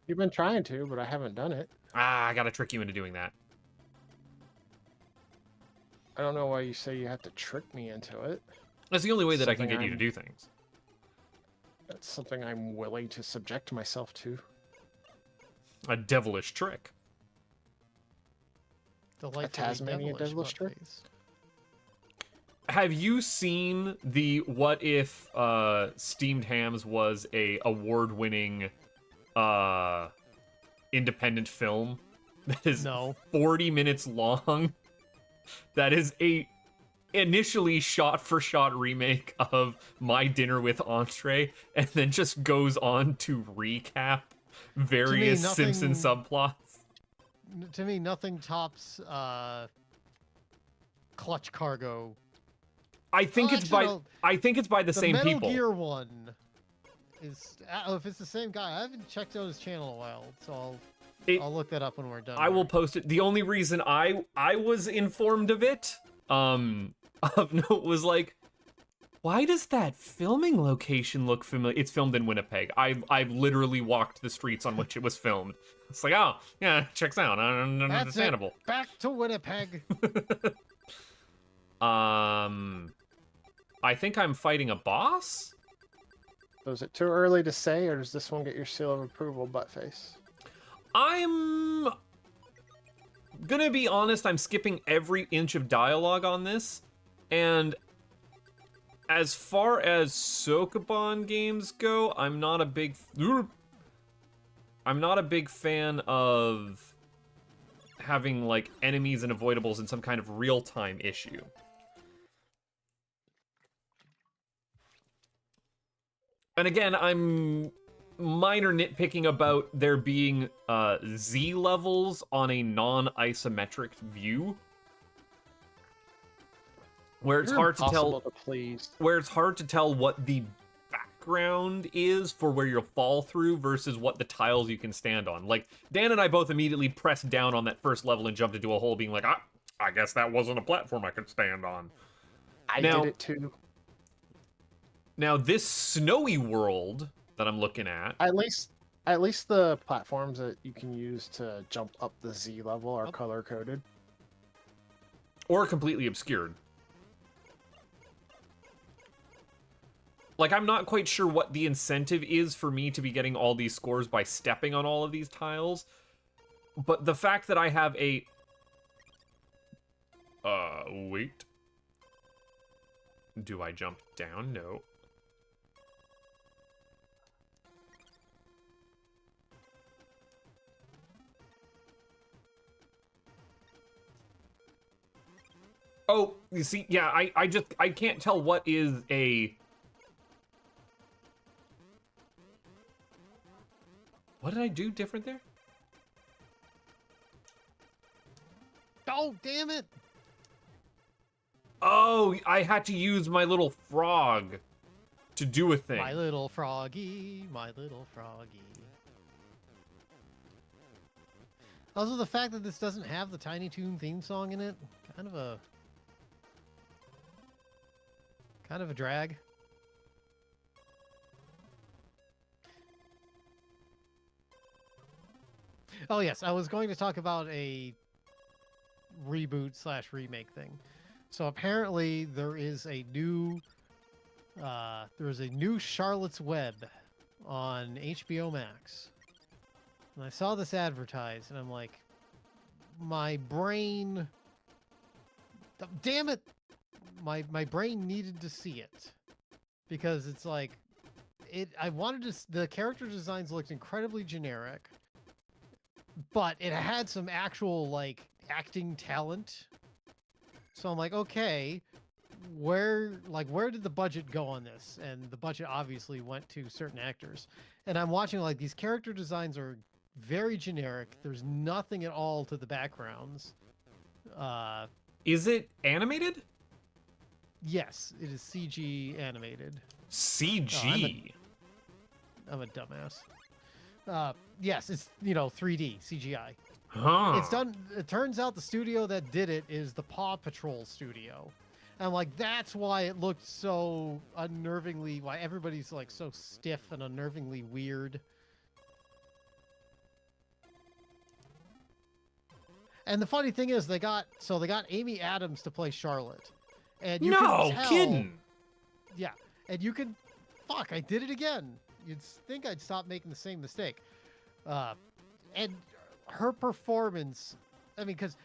You've been trying to, but I haven't done it. Ah, I gotta trick you into doing that. I don't know why you say you have to trick me into it. That's the only way that I can Something get you to do things. That's something I'm willing to subject myself to. A devilish trick. Delightfully A Tasmanian devilish trick? face. Have you seen the What If Steamed Hams was a award-winning independent film that is 40 minutes long? That is a initially shot-for-shot remake of My Dinner with Entree, and then just goes on to recap various Simpson subplots. To me, nothing tops Clutch Cargo. I think it's by the same Metal people. Gear one is if it's the same guy. I haven't checked out his channel in a while, so I'll look that up when we're done. I will post it. The only reason I was informed of it, of note, was like, why does that filming location look familiar? It's filmed in Winnipeg. I've literally walked the streets on which it was filmed. It's like, oh yeah, checks out. Understandable. Back to Winnipeg. I think I'm fighting a boss. So is it too early to say, or does this one get your seal of approval, buttface? I'm gonna be honest, I'm skipping every inch of dialogue on this, and as far as Sokoban games go, I'm not a big fan of having, like, enemies and avoidables in some kind of real-time issue. And again, I'm minor nitpicking about there being Z levels on a non-isometric view, where it's hard to tell what the background is for where you'll fall through versus what the tiles you can stand on. Like, Dan and I both immediately pressed down on that first level and jumped into a hole, being like, I guess that wasn't a platform I could stand on. I did it too. Now, this snowy world that I'm looking at. At least the platforms that you can use to jump up the Z level are Oh. color coded. Or completely obscured. Like, I'm not quite sure what the incentive is for me to be getting all these scores by stepping on all of these tiles. But the fact that I have a... wait. Do I jump down? No. Oh, you see, yeah, I can't tell what is a... What did I do different there? Oh, damn it! Oh, I had to use my little frog to do a thing. My little froggy, my little froggy. Also, the fact that this doesn't have the Tiny Toon theme song in it, kind of a drag. Oh yes, I was going to talk about a reboot / remake thing. So apparently there is a new Charlotte's Web on HBO Max. And I saw this advertised and I'm like, my brain, damn it, my brain needed to see it, because it's like, I wanted to, the character designs looked incredibly generic, but it had some actual like acting talent. So I'm like, okay, where did the budget go on this? And the budget obviously went to certain actors. And I'm watching, like, these character designs are very generic. There's nothing at all to the backgrounds. Is it animated? Yes, it is CG animated. CG? I'm a dumbass. Yes, it's, 3D CGI. Huh. It's done. It turns out the studio that did it is the Paw Patrol studio. And I'm like, that's why it looked so unnervingly, why everybody's like so stiff and unnervingly weird. And the funny thing is, they got Amy Adams to play Charlotte. And you No can tell, kidding. Yeah. And you can, fuck, I did it again. You'd think I'd stop making the same mistake. And her performance, I mean, because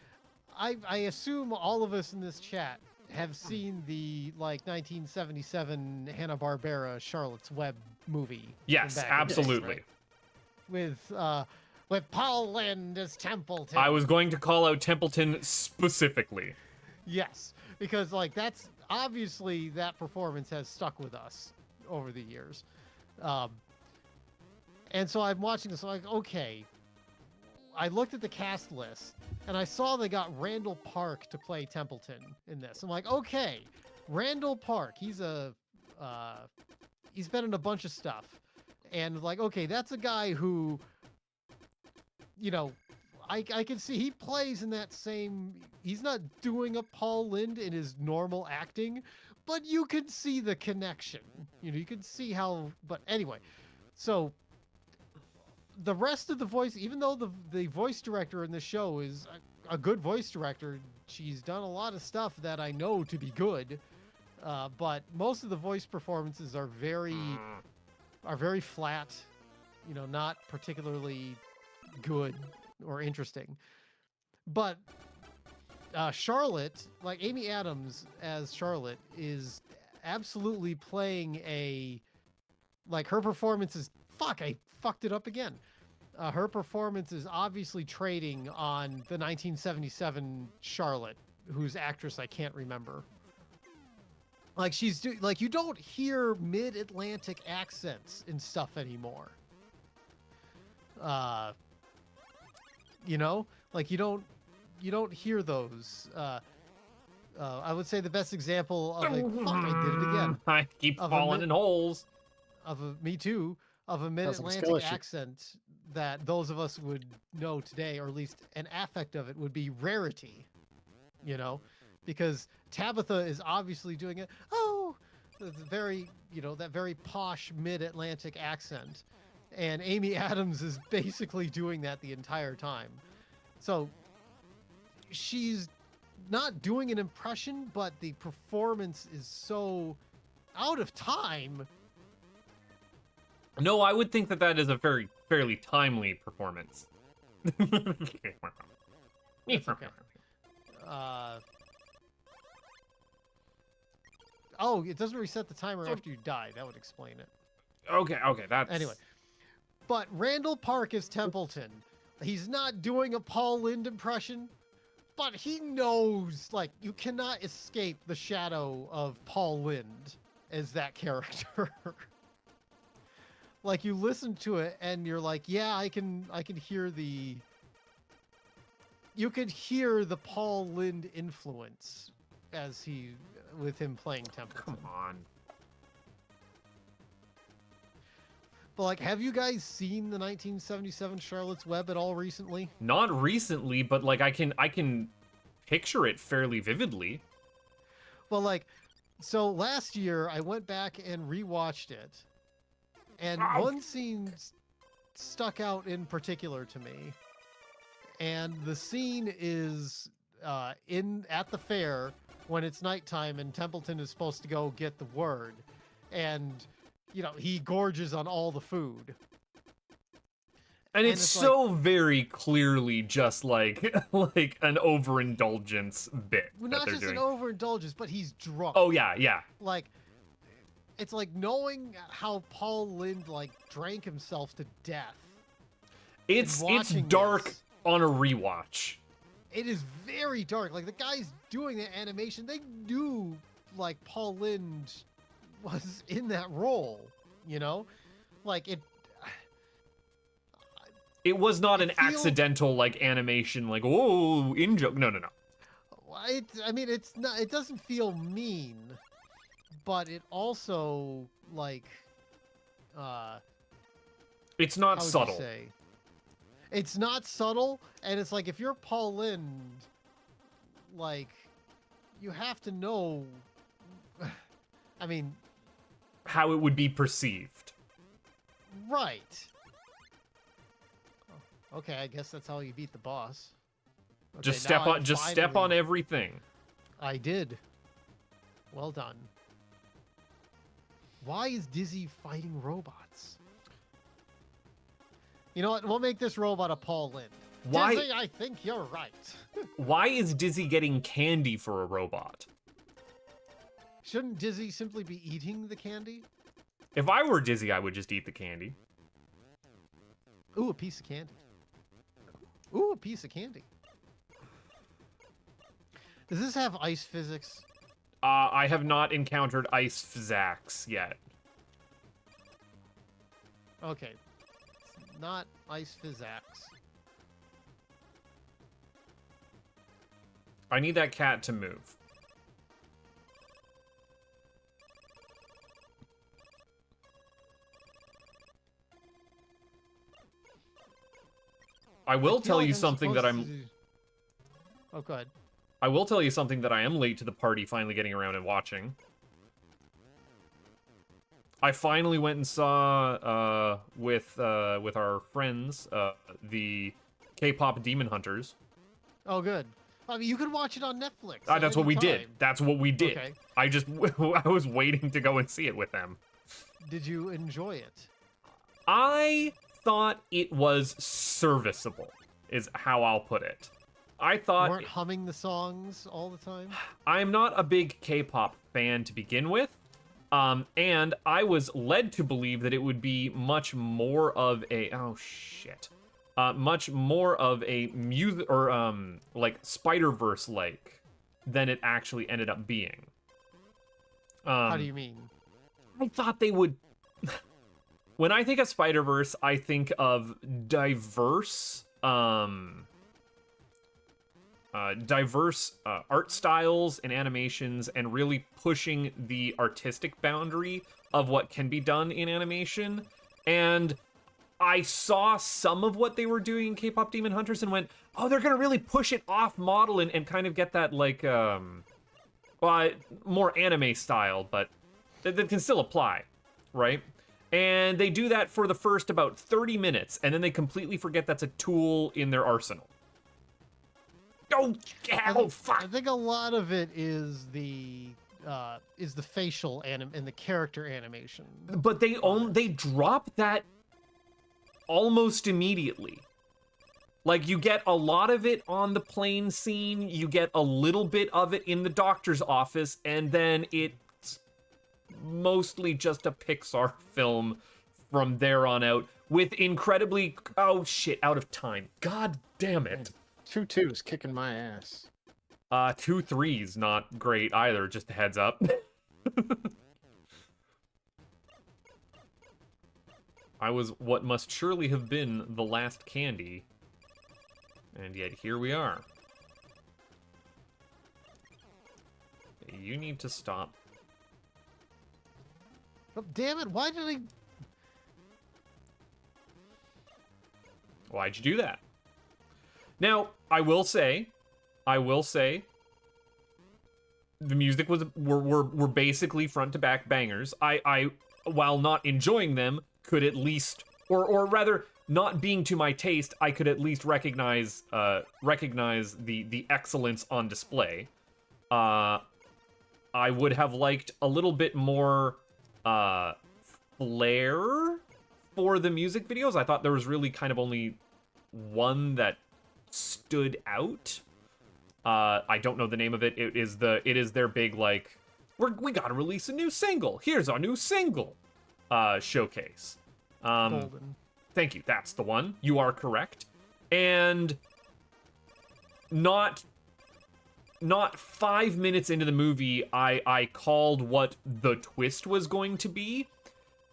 I assume all of us in this chat have seen the, like, 1977 Hanna-Barbera Charlotte's Web movie. Yes, from back in the day, absolutely. right? With Paul Lynde as Templeton. I was going to call out Templeton specifically. Yes, because, like, that's obviously, that performance has stuck with us over the years. And so I'm watching this, like, okay. I looked at the cast list, and I saw they got Randall Park to play Templeton in this. I'm like, okay, Randall Park, he's been in a bunch of stuff. And, like, okay, that's a guy who, I can see he plays in that same, he's not doing a Paul Lynde in his normal acting, but you can see the connection. You can see how, but anyway, so the rest of the voice, even though the voice director in the show is a good voice director, she's done a lot of stuff that I know to be good, but most of the voice performances are very flat, not particularly good or interesting. But Charlotte, like Amy Adams as Charlotte, is absolutely playing her performance is, I fucked it up again. Her performance is obviously trading on the 1977 Charlotte, whose actress I can't remember. Like, you don't hear mid-Atlantic accents and stuff anymore. Like, you don't hear those. I would say the best example of I did it again. I keep falling in holes. Me too. Of a mid-Atlantic accent that those of us would know today, or at least an affect of it, would be rarity. Because Tabitha is obviously doing it. Oh, It's very, that very posh mid-Atlantic accent. And Amy Adams is basically doing that the entire time. So she's not doing an impression, but the performance is so out of time. No, I would think that is a fairly timely performance. It's okay. Oh, it doesn't reset the timer after you die. That would explain it. Okay, that's... Anyway. But Randall Park is Templeton. He's not doing a Paul Lynde impression, but he knows, like, you cannot escape the shadow of Paul Lynde as that character. Like, you listen to it and you're like, yeah, I can hear the... You could hear the Paul Lynde influence with him playing Templeton. Come on. But, like, have you guys seen the 1977 Charlotte's Web at all recently? Not recently, but, like, I can picture it fairly vividly. Well, like, so last year I went back and rewatched it, and one scene stuck out in particular to me. And the scene is at the fair when it's nighttime and Templeton is supposed to go get the word. And, he gorges on all the food. And it's so very clearly just like like an overindulgence bit. Not just an overindulgence, but he's drunk. Oh yeah. Like, it's like knowing how Paul Lynde like drank himself to death. It's dark this. On a rewatch. It is very dark. Like, the guys doing the animation, they knew like Paul Lynde was in that role, like it was not an accidental like animation, like, oh, in joke. No. It's not. It doesn't feel mean, but it also like. It's not subtle. It's not subtle, and it's like if you're Paul Lynde, like, you have to know. I mean, how it would be perceived. Right. Okay, I guess that's how you beat the boss. Okay, just step on everything. I did. Well done. Why is Dizzy fighting robots? You know what? We'll make this robot a Paul Lynde. Why? Dizzy, I think you're right. Why is Dizzy getting candy for a robot? Shouldn't Dizzy simply be eating the candy? If I were Dizzy, I would just eat the candy. Ooh, a piece of candy. Ooh, a piece of candy. Does this have ice physics? I have not encountered ice physics yet. Okay. It's not ice physics. I need that cat to move. I will tell you something that I'm... Oh, go ahead. I will tell you something that I am late to the party finally getting around and watching. I finally went and saw, with our friends, the K-pop Demon Hunters. Oh, good. I mean, you could watch it on Netflix. That's what we did. That's what we did. Okay. I was waiting to go and see it with them. Did you enjoy it? I thought it was serviceable, is how I'll put it. I thought... You weren't humming the songs all the time? I'm not a big K-pop fan to begin with, and I was led to believe that it would be much more of a... Oh, shit. Much more of a music... Or, like, Spider-Verse-like than it actually ended up being. How do you mean? I thought they would... When I think of Spider-Verse, I think of diverse art styles and animations, and really pushing the artistic boundary of what can be done in animation. And I saw some of what they were doing in K-pop Demon Hunters and went, oh, they're gonna really push it off model and kind of get that, like, well, more anime style, but that can still apply, right? And they do that for the first about 30 minutes, and then they completely forget that's a tool in their arsenal. Oh, fuck! I think a lot of it is the facial and the character animation. But they drop that almost immediately. Like, you get a lot of it on the plane scene, you get a little bit of it in the doctor's office, and then it's mostly just a Pixar film from there on out, with incredibly... Oh, shit, out of time. God damn it. 2 2s kicking my ass. 2 3s, not great either, just a heads up. I was what must surely have been the last candy. And yet here we are. You need to stop. Oh, damn it, why did I... Why'd you do that? Now, I will say, the music were basically front to back bangers. I while not enjoying them, could at least, or rather, not being to my taste, I could at least recognize the excellence on display. I would have liked a little bit more flair for the music videos. I thought there was really kind of only one that stood out. I don't know the name of it. It is their big, like, we gotta release a new single. Here's our new single showcase. Golden. Thank you. That's the one. You are correct. And not 5 minutes into the movie, I called what the twist was going to be,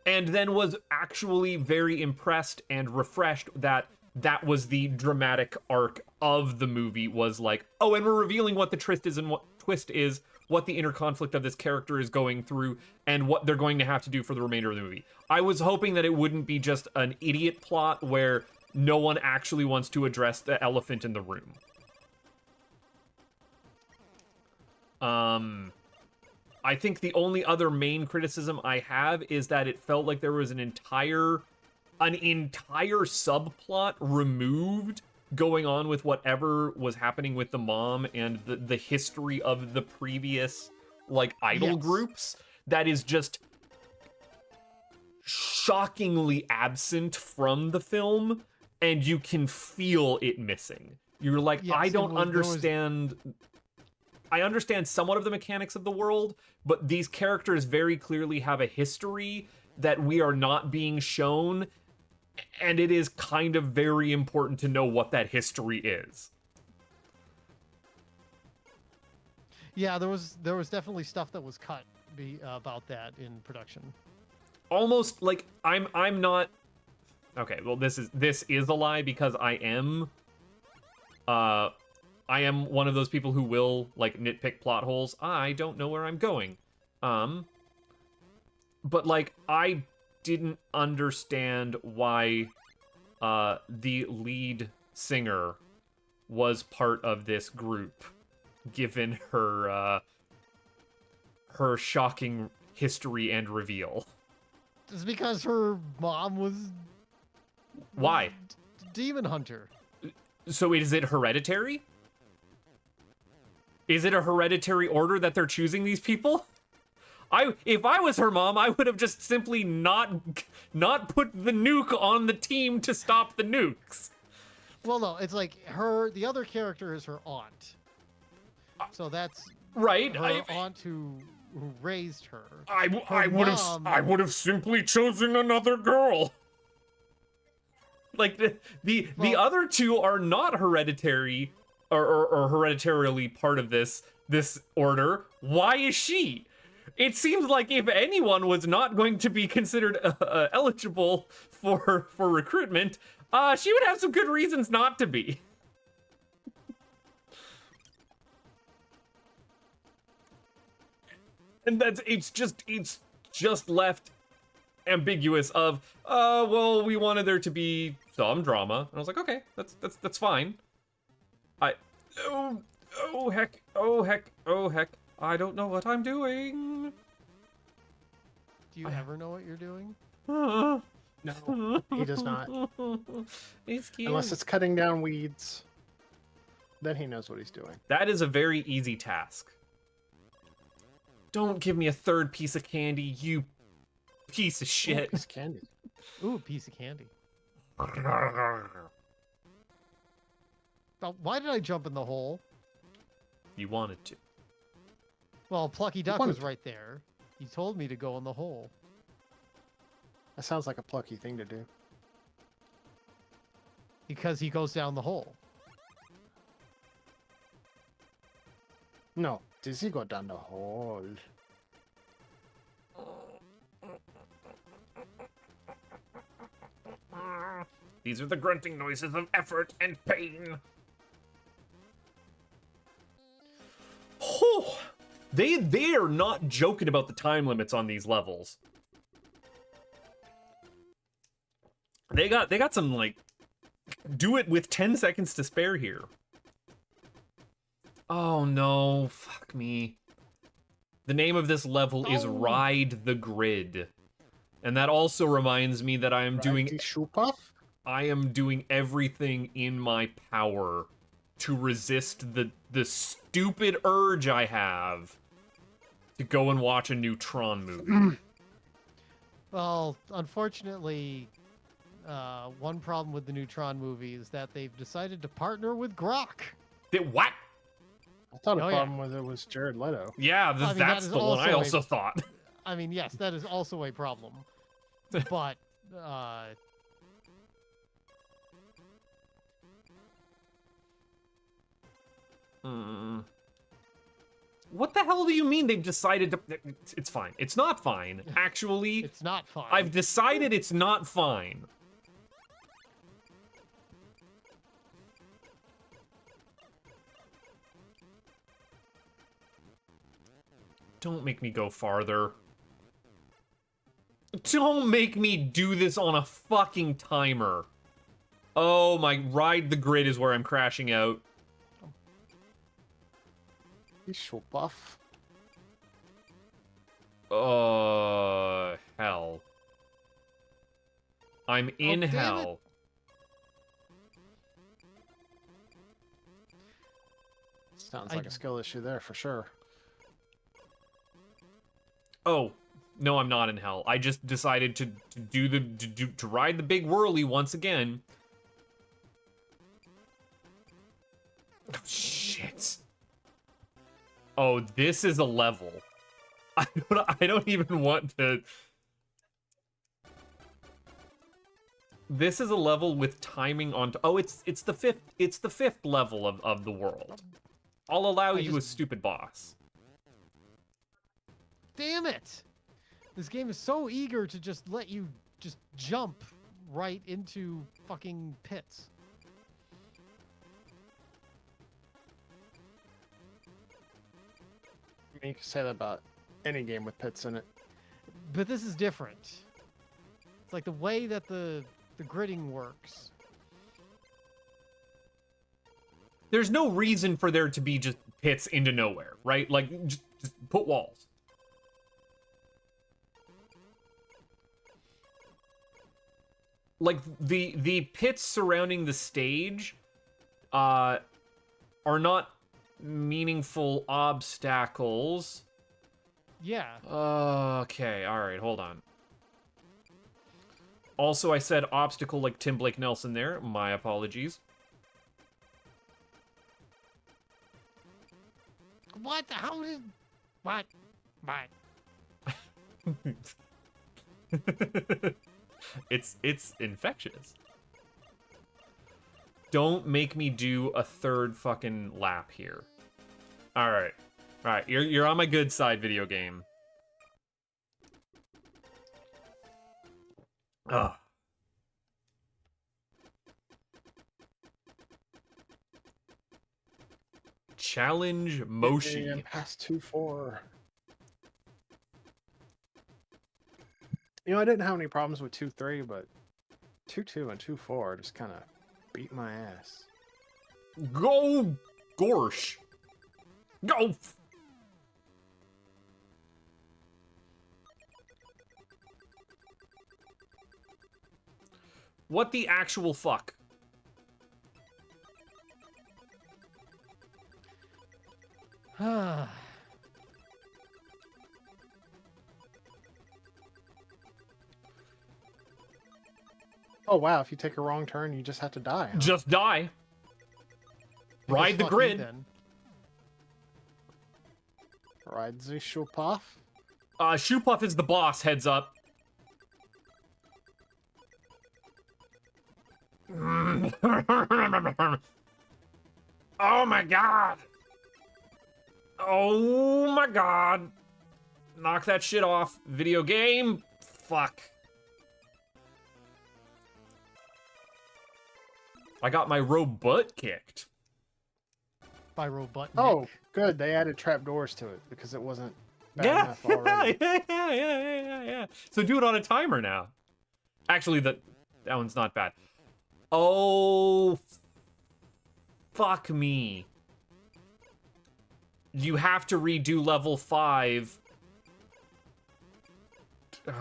and then was actually very impressed and refreshed that was the dramatic arc of the movie, was like, oh, and we're revealing what the twist is, what the inner conflict of this character is going through, and what they're going to have to do for the remainder of the movie. I was hoping that it wouldn't be just an idiot plot where no one actually wants to address the elephant in the room. I think the only other main criticism I have is that it felt like there was an entire subplot removed going on with whatever was happening with the mom and the history of the previous, like, idol groups that is just shockingly absent from the film, and you can feel it missing. You're like, yes, I don't understand... I understand somewhat of the mechanics of the world, but these characters very clearly have a history that we are not being shown, and it is kind of very important to know what that history is. Yeah, there was definitely stuff that was cut about that in production. Almost like I'm not... Okay, well, this is a lie, because I am one of those people who will, like, nitpick plot holes. I don't know where I'm going. But, like, I didn't understand why the lead singer was part of this group, given her shocking history and reveal. It's because her mom was... Why? Demon hunter. So is it hereditary? Is it a hereditary order that they're choosing these people? If I was her mom, I would have just simply not put the nuke on the team to stop the nukes. Well, no, it's like the other character is her aunt. So that's right. Her aunt who raised her. I would have simply chosen another girl. Like the other two are not hereditary or hereditarily part of this order. Why is she? It seems like if anyone was not going to be considered eligible for recruitment, she would have some good reasons not to be. And it's just left ambiguous of, well, we wanted there to be some drama. And I was like, okay, that's fine. Oh heck, I don't know what I'm doing. Do you ever know what you're doing? No, he does not. He's cute. Unless it's cutting down weeds. Then he knows what he's doing. That is a very easy task. Don't give me a third piece of candy, you piece of shit. It's candy. Ooh, a piece of candy. Oh, why did I jump in the hole? You wanted to. Well, Plucky Duck wanted was to. right there. He told me to go in the hole. That sounds like a plucky thing to do. Because he goes down the hole. No, does he go down the hole? These are the grunting noises of effort and pain. Oh, they are not joking about the time limits on these levels. They got some, like, do it with 10 seconds to spare here. Oh no, fuck me. The name of this level is Oh. Ride the Grid. And that also reminds me that I am doing everything in my power to resist the stupid urge I have to go and watch a new Tron movie. Well, unfortunately, one problem with the new Tron movie is that they've decided to partner with Grok. What? I thought the Oh, yeah. problem with it was Jared Leto. Yeah, I mean, that that's is the one I also also thought. I mean, yes, that is also a problem. But, What the hell do you mean they've decided to... It's fine. It's not fine. Actually, it's not fun. I've decided it's not fine. Don't make me go farther. Don't make me do this on a fucking timer. Oh, my Ride the Grid is where I'm crashing out. He's so buff. Hell. I'm in damn it. hell. Sounds like a skill issue there for sure. Oh, no, I'm not in hell. I just decided to ride the big whirly once again. Oh, shit. Oh, this is a level. I don't even want to. This is a level with timing on. Oh, it's the fifth level of the world. I'll allow you a stupid boss. Damn it! This game is so eager to just let you just jump right into fucking pits. I mean, you can say that about any game with pits in it. But this is different. It's like the way that the gridding works. There's no reason for there to be just pits into nowhere, right? Like, just put walls. Like, the pits surrounding the stage are not meaningful obstacles. Yeah. Okay, alright, hold on. Also, I said obstacle like Tim Blake Nelson there. My apologies. What? How did... What? What? It's infectious. Don't make me do a third fucking lap here. Alright. Alright, you're on my good side, video game. Ugh. Challenge Moshi. And past 2-4. You know, I didn't have any problems with 2-3, but 2-2 and 2-4 just kind of beat my ass. Go, Gorsh. Go. What the actual fuck? Oh wow, if you take a wrong turn, you just have to die. Huh? Just die. Because Ride the fuck you grid. then. Ride the Shoepuff. Shoepuff is the boss, heads up. Oh my god. Oh my god. Knock that shit off. Video game. Fuck. I got my robot kicked. By Robotnik. Oh, good. They added trapdoors to it because it wasn't bad Yeah. enough already. yeah. So do it on a timer now. Actually, that one's not bad. Oh, fuck me. You have to redo level 5. Oh,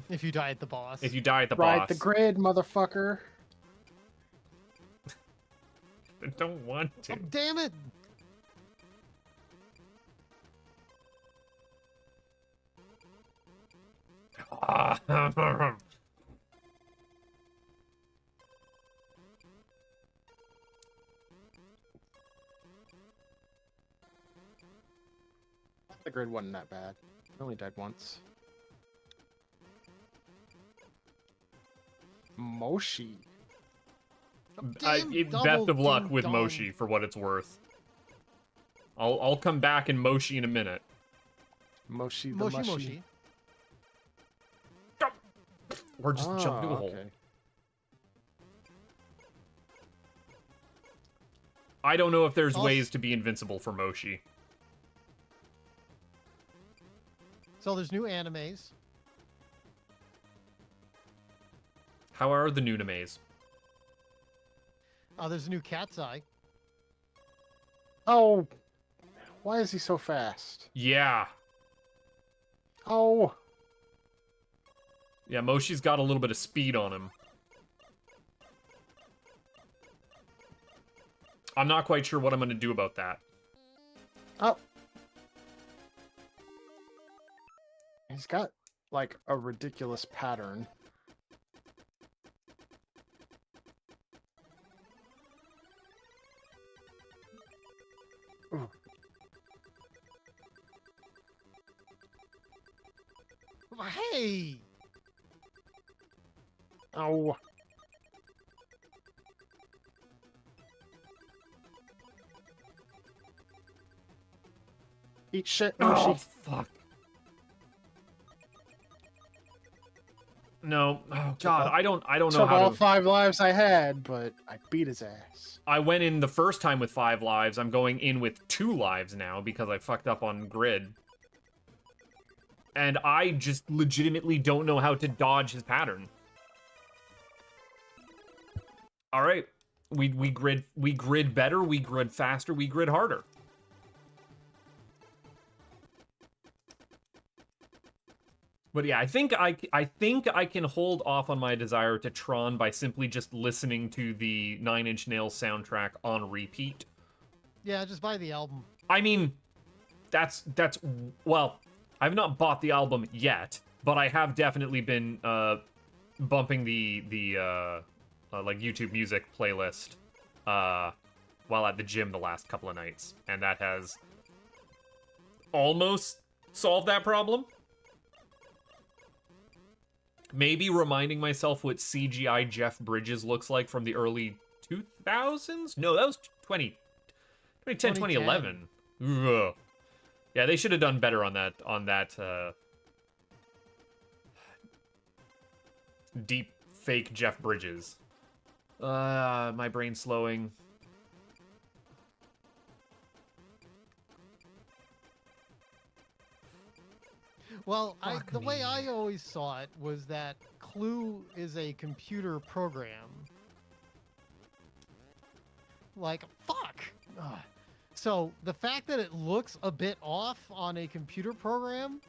If you die at the boss. if you die at the Ride boss. the grid, motherfucker. I don't want to. Oh, damn it! The grid wasn't that bad. I only died once. Moshi. Damn, Best double of luck ding with dong. Moshi for what it's worth. I'll come back in Moshi in a minute. Moshi the Moshi mushy. Moshi. Or just jump into a hole. Okay. I don't know if there's Also- ways to be invincible for Moshi. So there's new animes. How are the Nunames? There's a new Cat's Eye. Oh, why is he so fast? Yeah. Oh, Yeah, Moshi's got a little bit of speed on him. I'm not quite sure what I'm going to do about that. oh. He's got like a ridiculous pattern. Ooh. Hey! Oh. Eat shit, Moshi. Oh, fuck. No. Oh, God. I don't know Took how all to... 5 lives I had, but I beat his ass. I went in the first time with 5 lives. I'm going in with 2 lives now because I fucked up on grid. And I just legitimately don't know how to dodge his pattern. All right. We grid better, we grid faster, we grid harder. But yeah, I think I can hold off on my desire to Tron by simply just listening to the 9 Inch Nails soundtrack on repeat. Yeah, just buy the album. I mean, that's well, I've not bought the album yet, but I have definitely been bumping the like YouTube music playlist while at the gym the last couple of nights, and that has almost solved that problem. Maybe reminding myself what CGI Jeff Bridges looks like from the early 2000s? No, that was 2010, 2011. Ugh. Yeah, they should have done better on that deep fake Jeff Bridges. My brain's slowing. Well, Fuck the way me. I always saw it was that Clue is a computer program. Like, fuck! Ugh. So, the fact that it looks a bit off on a computer program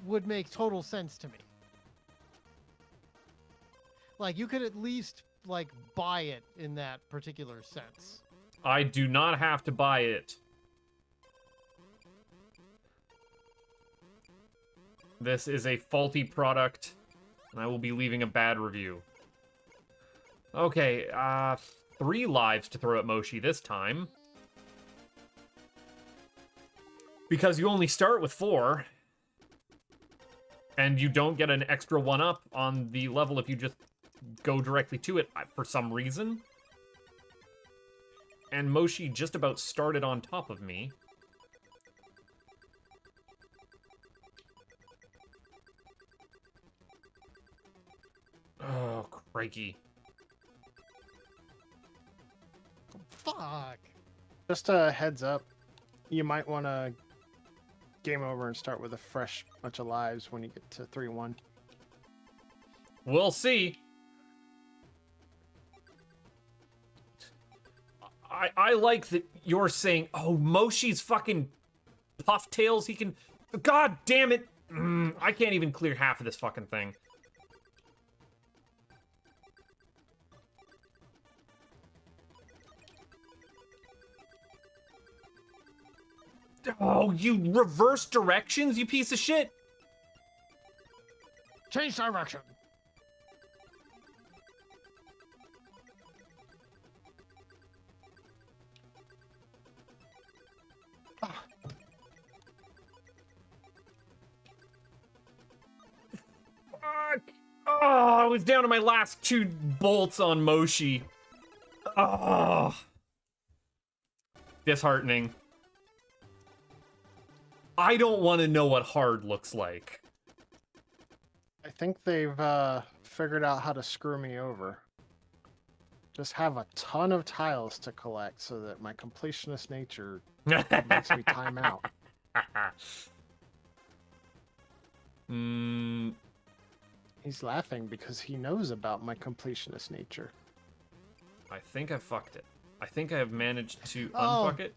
would make total sense to me. Like, you could at least, like, buy it in that particular sense. I do not have to buy it. This is a faulty product, and I will be leaving a bad review. Okay, 3 lives to throw at Moshi this time. Because you only start with 4. And you don't get an extra 1-up on the level if you just go directly to it for some reason. And Moshi just about started on top of me. Oh, crikey. Fuck. Just a heads up, you might want to game over and start with a fresh bunch of lives when you get to 3-1. We'll see. I like that you're saying, oh, Moshi's fucking puff tails. He can... God damn it. I can't even clear half of this fucking thing. Oh, you reverse directions, you piece of shit. Change direction. Ah. Fuck. Oh, I was down to my last 2 bolts on Moshi. Oh. Disheartening. I don't want to know what hard looks like. I think they've figured out how to screw me over. Just have a ton of tiles to collect so that my completionist nature makes me time out. He's laughing because he knows about my completionist nature. I think I fucked it. I think I have managed to Oh. unfuck it.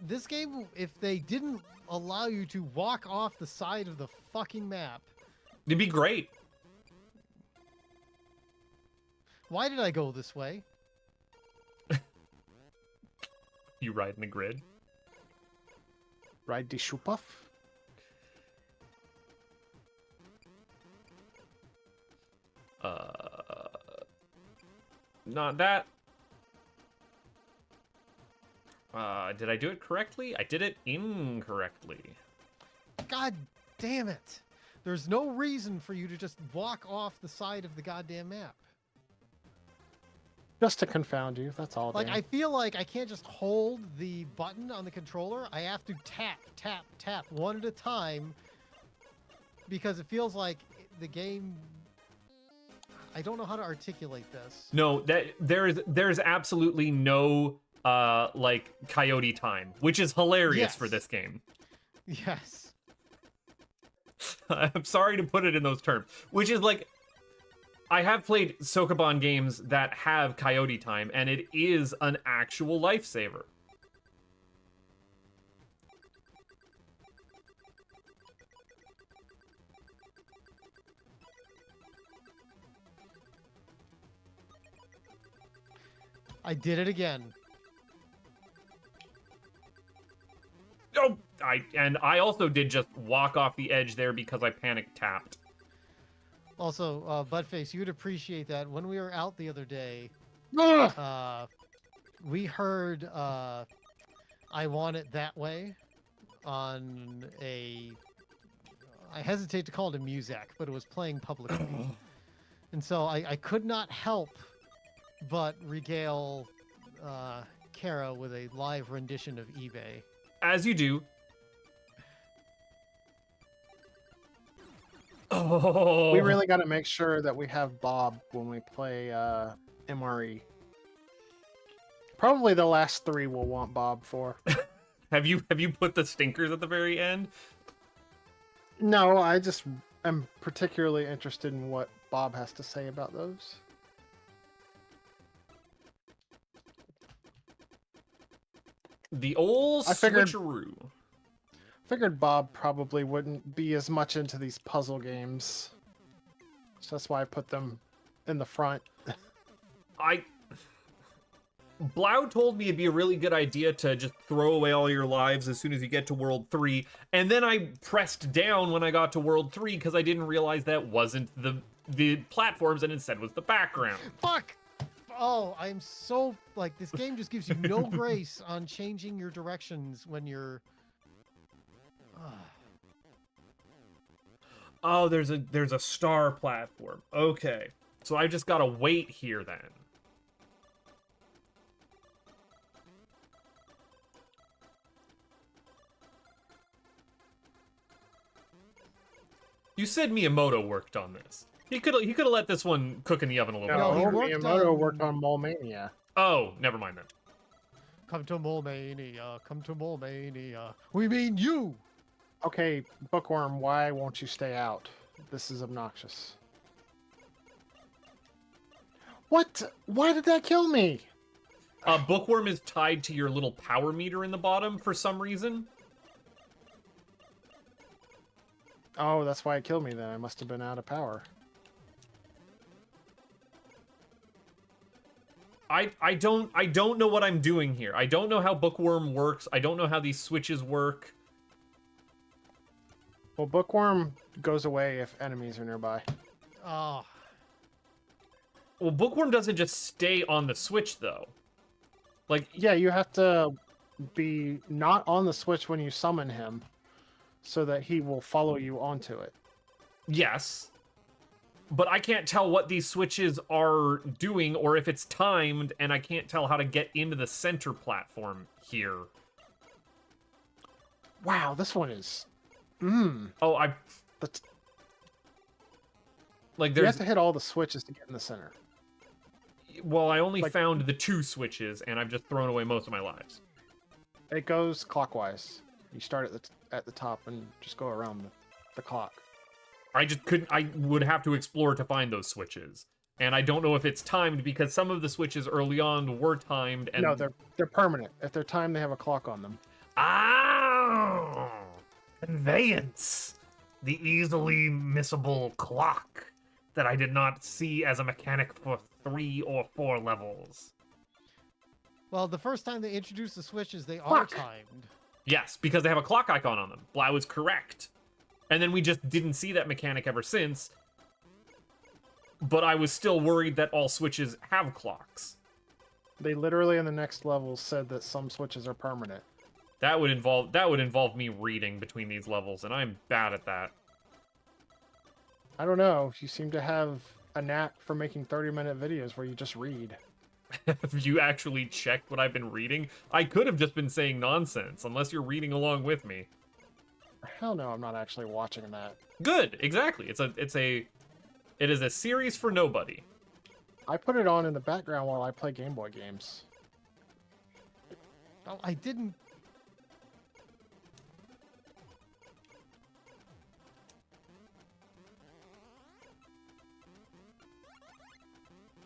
This game, if they didn't allow you to walk off the side of the fucking map. It'd be great. Why did I go this way? You ride in the grid. Ride the Shupuff? Not that. Did I do it correctly? I did it incorrectly. God damn it. There's no reason for you to just walk off the side of the goddamn map. Just to confound you, that's all. Like, Dan. I feel like I can't just hold the button on the controller. I have to tap, tap, tap one at a time because it feels like the game... I don't know how to articulate this. No, there's absolutely no like coyote time, which is hilarious Yes. for this game. Yes. I'm sorry to put it in those terms, which is like, I have played Sokoban games that have coyote time, and it is an actual lifesaver. I did it again. Oh, I also did just walk off the edge there because I panic tapped. Also, Buttface, you would appreciate that. When we were out the other day, we heard I Want It That Way on a... I hesitate to call it a Muzak, but it was playing publicly. And so I could not help but regale Kara with a live rendition of eBay. As you do. Oh. We really got to make sure that we have Bob when we play MRE. Probably the last 3 we'll want Bob for. Have you put the stinkers at the very end? No, I just am particularly interested in what Bob has to say about those. The old I figured- switcheroo. Figured Bob probably wouldn't be as much into these puzzle games. So that's why I put them in the front. Blau told me it'd be a really good idea to just throw away all your lives as soon as you get to World 3, and then I pressed down when I got to World 3 because I didn't realize that wasn't the platforms and instead was the background. Fuck! Oh, I'm so like this game just gives you no grace on changing your directions when you're. Oh, there's a star platform. Okay. So I just gotta wait here then. You said Miyamoto worked on this. He could have let this one cook in the oven a little No, bit. he No, worked Miyamoto on- worked on Mole Mania. Oh, never mind then. Come to Mole-mania, come to Mole-mania. We mean you! Okay, Bookworm, why won't you stay out? This is obnoxious. What? Why did that kill me? Bookworm is tied to your little power meter in the bottom for some reason. Oh, that's why it killed me then. I must have been out of power. I don't know what I'm doing here. I don't know how Bookworm works. I don't know how these switches work. Well, Bookworm goes away if enemies are nearby. Oh, Well, Bookworm doesn't just stay on the switch though. Like, Yeah, you have to be not on the switch when you summon him so that he will follow you onto it. yes. But I can't tell what these switches are doing or if it's timed, and I can't tell how to get into the center platform here. Wow, this one is... Oh, That's... like You have there's to hit all the switches to get in the center. well, I only like- found the 2 switches, and I've just thrown away most of my lives. It goes clockwise. You start at the top and just go around the clock. I just couldn't. I would have to explore to find those switches, and I don't know if it's timed because some of the switches early on were timed. And No, they're permanent. If they're timed, they have a clock on them. ah, conveyance, the easily missable clock that I did not see as a mechanic for 3 or 4 levels. well, the first time they introduced the switches, they are Fuck. timed. Yes, because they have a clock icon on them. Blau is correct. And then we just didn't see that mechanic ever since. But I was still worried that all switches have clocks. They literally in the next level said that some switches are permanent. That would involve me reading between these levels, and I'm bad at that. I don't know. You seem to have a knack for making 30-minute videos where you just read. Have you actually checked what I've been reading? I could have just been saying nonsense, unless you're reading along with me. Hell no, I'm not actually watching that. Good, exactly. It is a series for nobody. I put it on in the background while I play Game Boy games. Oh, I didn't.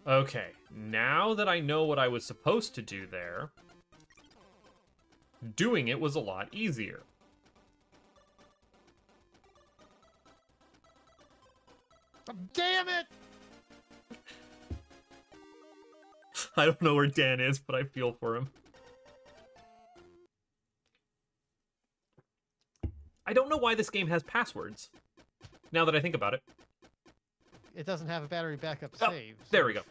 Okay, now that I know what I was supposed to do there, doing it was a lot easier. Oh, damn it! I don't know where Dan is, but I feel for him. I don't know why this game has passwords, now that I think about it. It doesn't have a battery backup Oh, save. so- there we go.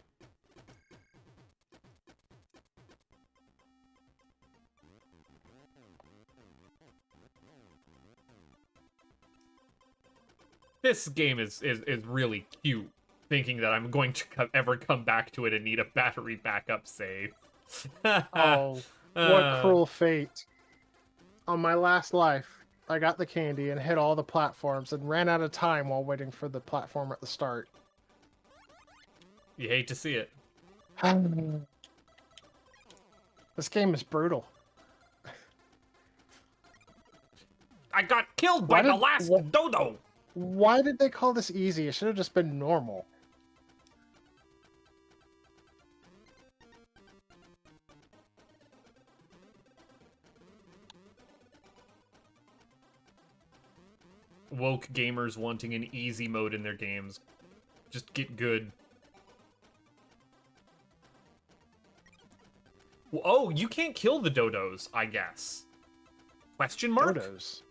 This game is really cute, thinking that I'm going to ever come back to it and need a battery backup save. Oh, what cruel fate. On my last life, I got the candy and hit all the platforms and ran out of time while waiting for the platform at the start. You hate to see it. This game is brutal. I got killed by Why the did- last what- dodo! Why did they call this easy? It should have just been normal. Woke gamers wanting an easy mode in their games. Just get good. oh, you can't kill the dodos, I guess. Question mark? Dodos.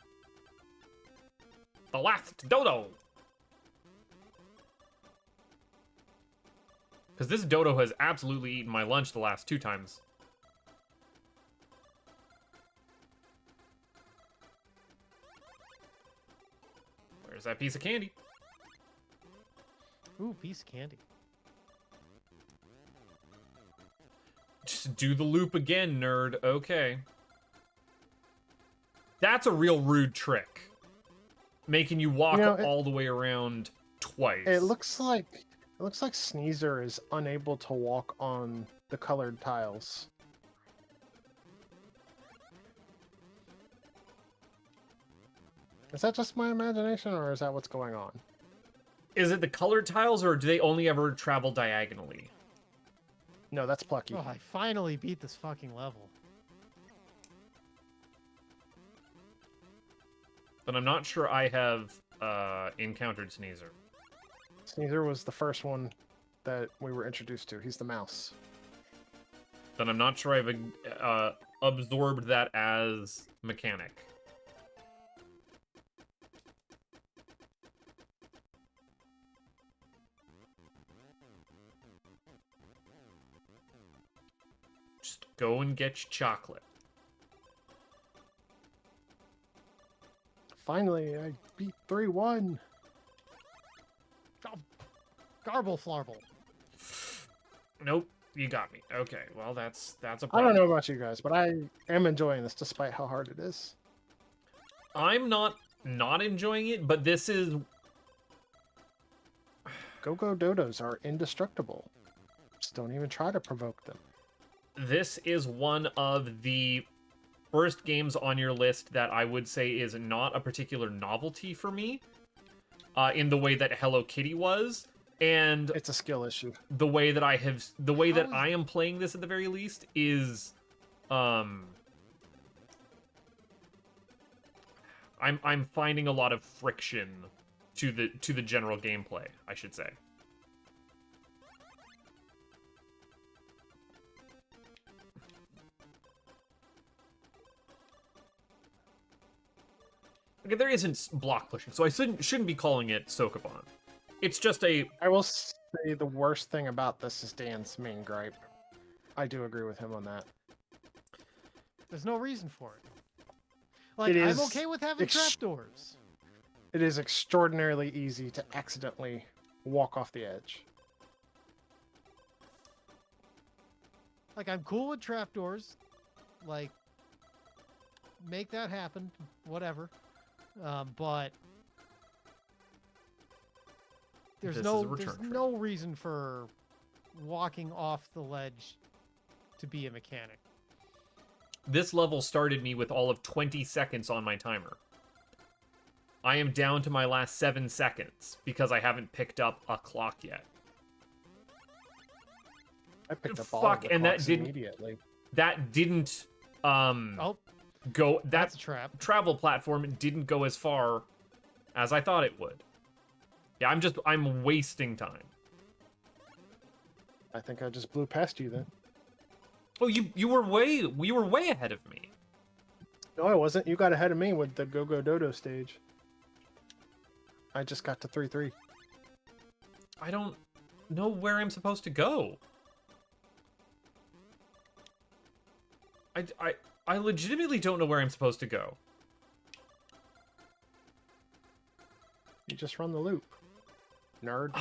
The last dodo. Because this dodo has absolutely eaten my lunch the last 2 times. Where's that piece of candy? Ooh, piece of candy. Just do the loop again, nerd. Okay. That's a real rude trick. Making you walk all the way around twice. It looks like Sneezer is unable to walk on the colored tiles. Is that just my imagination, or is that what's going on? Is it the colored tiles, or do they only ever travel diagonally? No, that's Plucky. Oh, I finally beat this fucking level. But I'm not sure I have encountered Sneezer. Sneezer was the first one that we were introduced to. He's the mouse. Then I'm not sure I've absorbed that as mechanic. Just go and get your chocolate. Finally, I beat 3-1. Oh, garble flarble. Nope, you got me. Okay, well that's a I problem. don't know about you guys, but I am enjoying this despite how hard it is. I'm not enjoying it, but this is... Go-Go Dodos are indestructible. Just don't even try to provoke them. This is one of the first games on your list that I would say is not a particular novelty for me, in the way that Hello Kitty was, and It's a skill issue. the way that I am playing this at the very least is, I'm finding a lot of friction to the general gameplay, I should say. Okay, there isn't block pushing, so I shouldn't be calling it Sokoban. It's just a... I will say the worst thing about this is Dan's main gripe. I do agree with him on that. There's no reason for it. Like, It I'm is okay with having trapdoors. It is extraordinarily easy to accidentally walk off the edge. Like, I'm cool with trapdoors. Like, make that happen. Whatever. But there's This is a no return there's trip. no reason for walking off the ledge to be a mechanic. This level started me with all of 20 seconds on my timer. I am down to my last 7 seconds because I haven't picked up a clock yet. I picked up Fuck, all of the and that clocks didn't- immediately. That didn't Oh, go... that's That a trap. travel platform didn't go as far as I thought it would. Yeah, I'm wasting time. I think I just blew past you then. Oh, you were way ahead of me. No, I wasn't. You got ahead of me with the Go-Go Dodo stage. I just got to 3-3. I don't know where I'm supposed to go. I legitimately don't know where I'm supposed to go. You just run the loop. Nerd.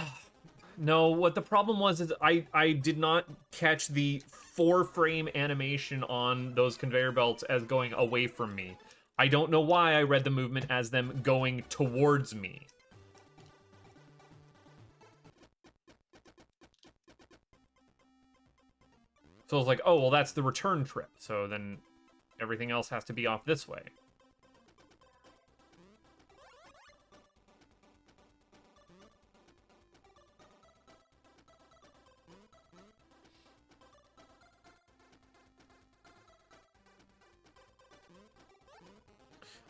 No, what the problem was is I did not catch the 4-frame animation on those conveyor belts as going away from me. I don't know why I read the movement as them going towards me. So I was like, oh, well, that's the return trip. So then everything else has to be off this way.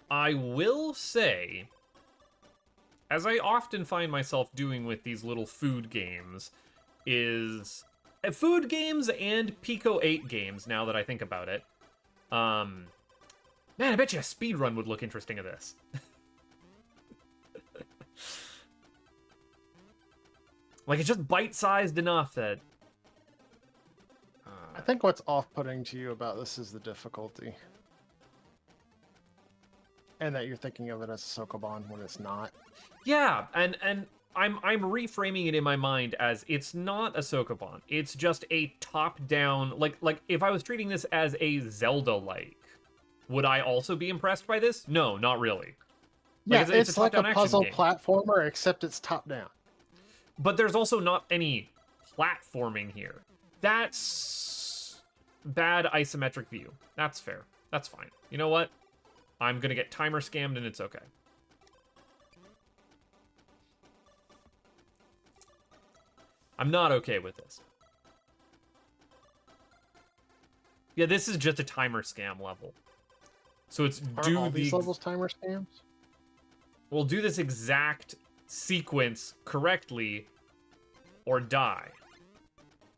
I will say, as I often find myself doing with these little food games, is food games and Pico 8 games, now that I think about it. Man, I bet you a speedrun would look interesting of this. Like, it's just bite-sized enough that... I think what's off-putting to you about this is the difficulty. And that you're thinking of it as a Sokoban when it's not. Yeah, and I'm reframing it in my mind as it's not a Sokoban. It's just a top-down... Like, if I was treating this as a Zelda-like, would I also be impressed by this? No, not really. Yeah, Like, it's like a top-down puzzle action game. platformer, except it's top-down. But there's also not any platforming here. That's bad isometric view. That's fair. That's fine. You know what? I'm gonna get timer scammed and it's okay. I'm not okay with this. Yeah, this is just a timer scam level. So it's Aren't all these levels timer scams? We'll do this exact sequence correctly or die.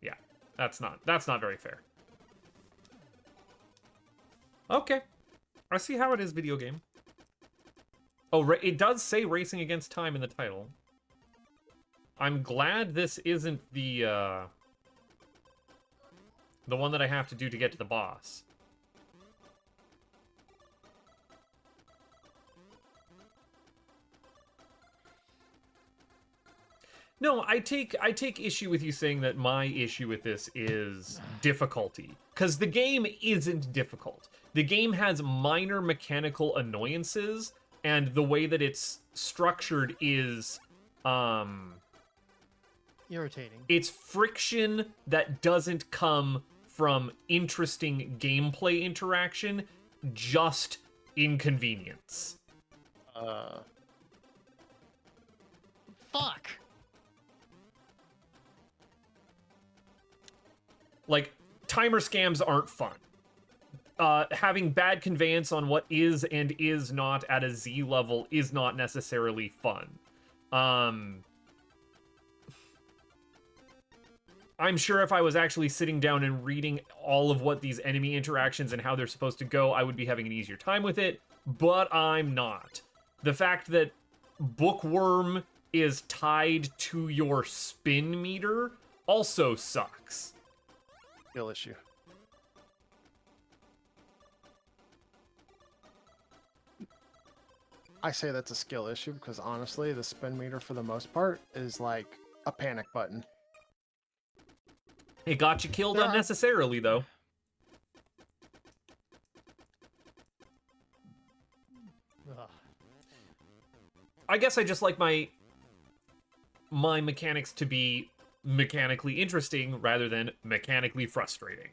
Yeah, that's not very fair. Okay. I see how it is video game. Oh, it does say racing against time in the title. I'm glad this isn't the one that I have to do to get to the boss. No, I take issue with you saying that my issue with this is difficulty. Because the game isn't difficult. The game has minor mechanical annoyances, and the way that it's structured is, irritating. it's friction that doesn't come from interesting gameplay interaction, just inconvenience. Fuck. Like, timer scams aren't fun. Having bad conveyance on what is and is not at a Z level is not necessarily fun. I'm sure if I was actually sitting down and reading all of what these enemy interactions and how they're supposed to go, I would be having an easier time with it, but I'm not. The fact that Bookworm is tied to your spin meter also sucks. Skill issue. I say that's a skill issue because honestly, the spin meter for the most part is like a panic button. It got you killed unnecessarily, though. Ugh. I guess I just like my mechanics to be mechanically interesting rather than mechanically frustrating.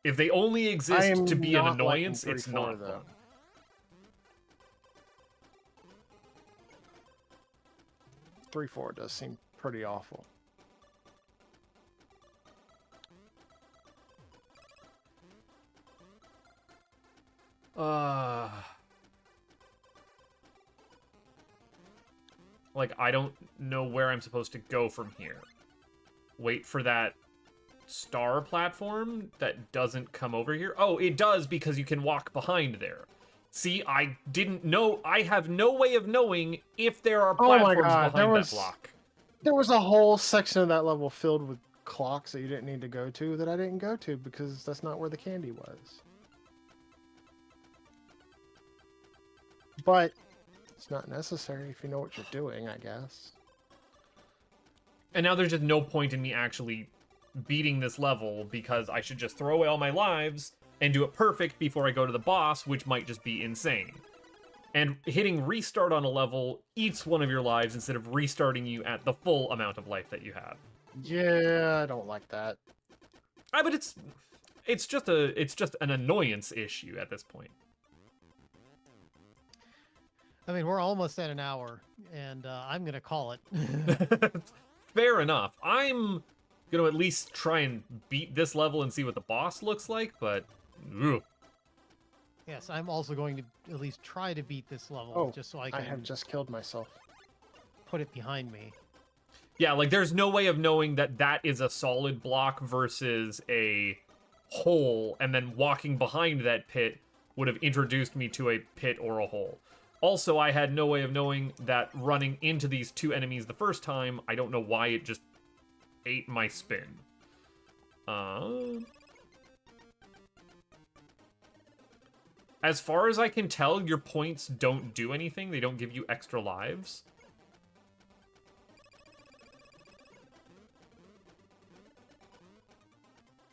If they only exist to be an annoyance, it's not fun. 3-4 does seem pretty awful. Like, I don't know where I'm supposed to go from here. Wait for that star platform that doesn't come over here? Oh, it does because you can walk behind there. See, I didn't know. I have no way of knowing if there are platforms behind that block. There was a whole section of that level filled with clocks that you didn't need to go to that I didn't go to because that's not where the candy was. But it's not necessary if you know what you're doing, I guess. And now there's just no point in me actually beating this level because I should just throw away all my lives and do it perfect before I go to the boss, which might just be insane. And hitting restart on a level eats one of your lives instead of restarting you at the full amount of life that you have. Yeah, I don't like that. But it's just an annoyance issue at this point. I mean, we're almost at an hour, and I'm gonna call it. Fair enough. I'm gonna at least try and beat this level and see what the boss looks like, but ugh. Yes, I'm also going to at least try to beat this level, just so I can have just killed myself. put it behind me. Yeah, like there's no way of knowing that that is a solid block versus a hole, and then walking behind that pit would have introduced me to a pit or a hole. Also, I had no way of knowing that running into these two enemies the first time, I don't know why it just ate my spin. As far as I can tell, your points don't do anything. They don't give you extra lives.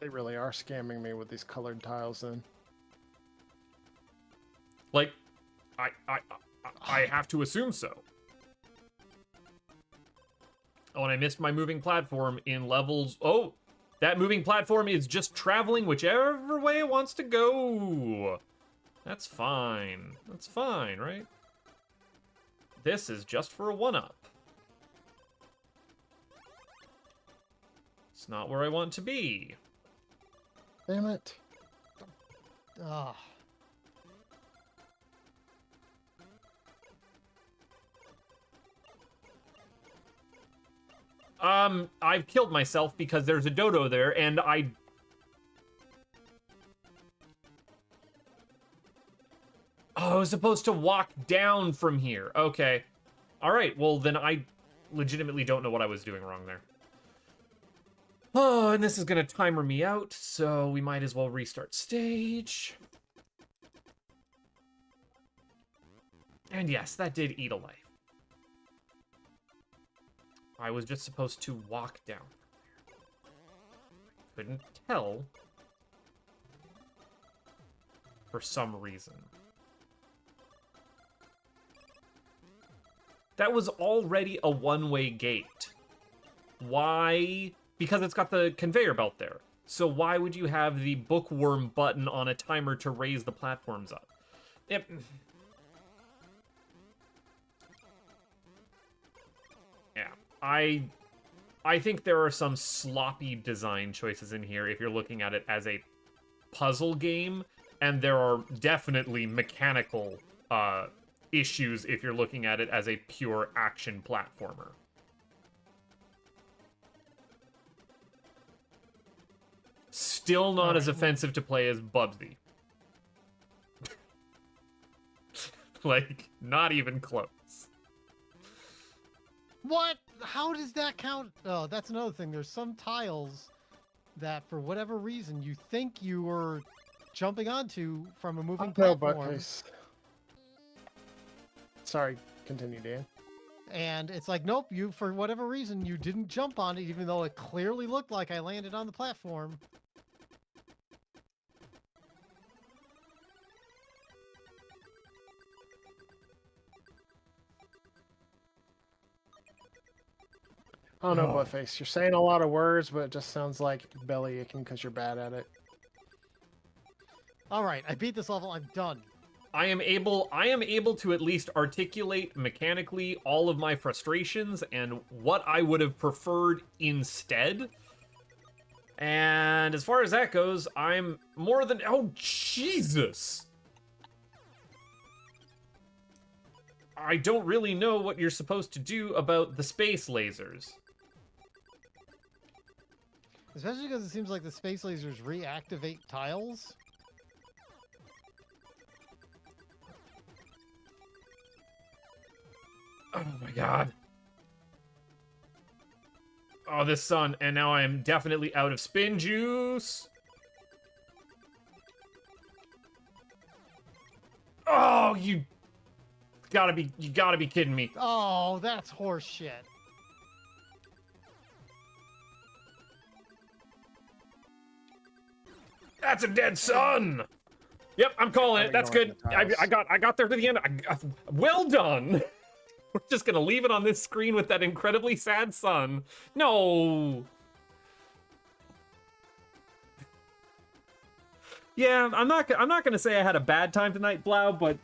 They really are scamming me with these colored tiles then. Like, I have to assume so. Oh, and I missed my moving platform in levels... Oh, that moving platform is just traveling whichever way it wants to go. That's fine. That's fine, right? This is just for a one-up. It's not where I want to be. Damn it. Ah. I've killed myself because there's a dodo there, and I... Oh, I was supposed to walk down from here. Okay. Alright, well then I legitimately don't know what I was doing wrong there. Oh, and this is gonna timer me out, so we might as well restart stage. And yes, that did eat a life. I was just supposed to walk down. Couldn't tell. For some reason. That was already a one-way gate. Why? Because it's got the conveyor belt there. So why would you have the bookworm button on a timer to raise the platforms up? Yep. Yeah. I think there are some sloppy design choices in here if you're looking at it as a puzzle game, and there are definitely mechanical issues if you're looking at it as a pure action platformer. Still not as offensive to play as Bubsy. Like, not even close. What? How does that count? Oh, that's another thing. There's some tiles that, for whatever reason, you think you were jumping onto from a moving platform. Sorry, continue, Dan. And it's like, nope, you, for whatever reason, you didn't jump on it, even though it clearly looked like I landed on the platform. I don't know, Buttface. You're saying a lot of words, but it just sounds like belly aching because you're bad at it. All right, I beat this level. I'm done. I am able to at least articulate mechanically all of my frustrations and what I would have preferred instead. And as far as that goes, I'm more than... Oh, Jesus! I don't really know what you're supposed to do about the space lasers. Especially because it seems like the space lasers reactivate tiles. Oh my god. Oh, this sun, and now I am definitely out of spin juice. Oh, you gotta be kidding me. Oh, that's horse shit. That's a dead sun. Yep, I'm calling it. That's good. I got there to the end. Well done. We're just gonna leave it on this screen with that incredibly sad sun. No. Yeah, I'm not gonna say I had a bad time tonight, Blau, but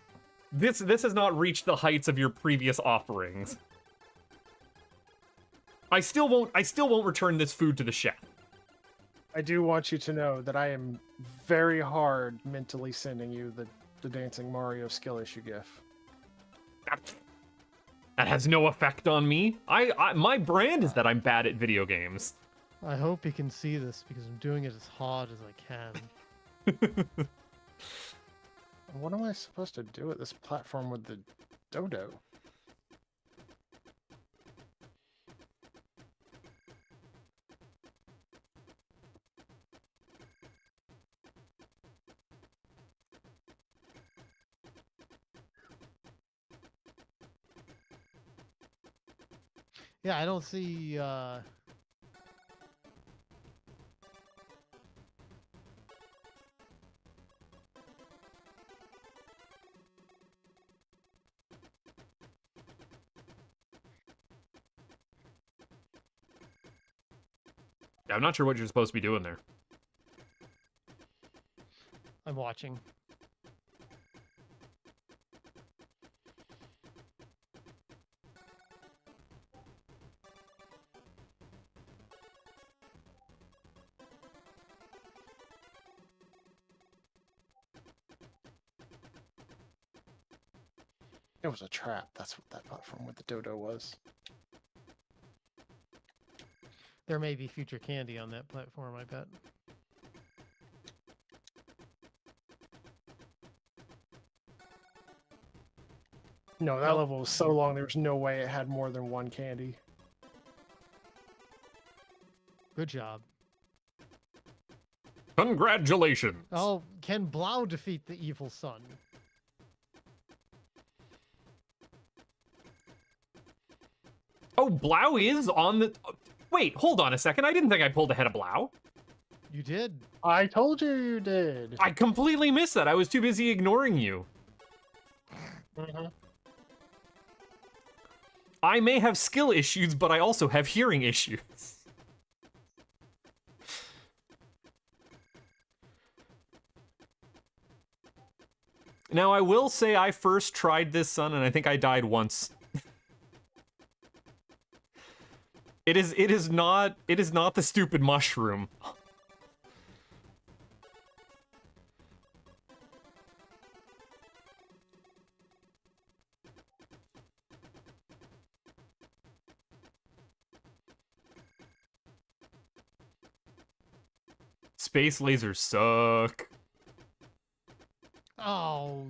this has not reached the heights of your previous offerings. I still won't return this food to the chef. I do want you to know that I am very hard mentally sending you the Dancing Mario skill issue gif. That has no effect on me. My brand is that I'm bad at video games. I hope he can see this because I'm doing it as hard as I can. What am I supposed to do at this platform with the dodo? Yeah, I don't see. Yeah, I'm not sure what you're supposed to be doing there. I'm watching. It was a trap. That's what that platform with the dodo was. There may be future candy on that platform, I bet. No, that Nope. level was so long, there was no way it had more than one candy. Good job. Congratulations. Oh, can Blau defeat the evil sun? Oh, Blau is on the... Wait, hold on a second. I didn't think I pulled ahead of Blau. You did. I told you did. I completely missed that. I was too busy ignoring you. I may have skill issues, but I also have hearing issues. Now, I will say I first tried this, son, and I think I died once. It is not the stupid mushroom. Space lasers suck. Oh,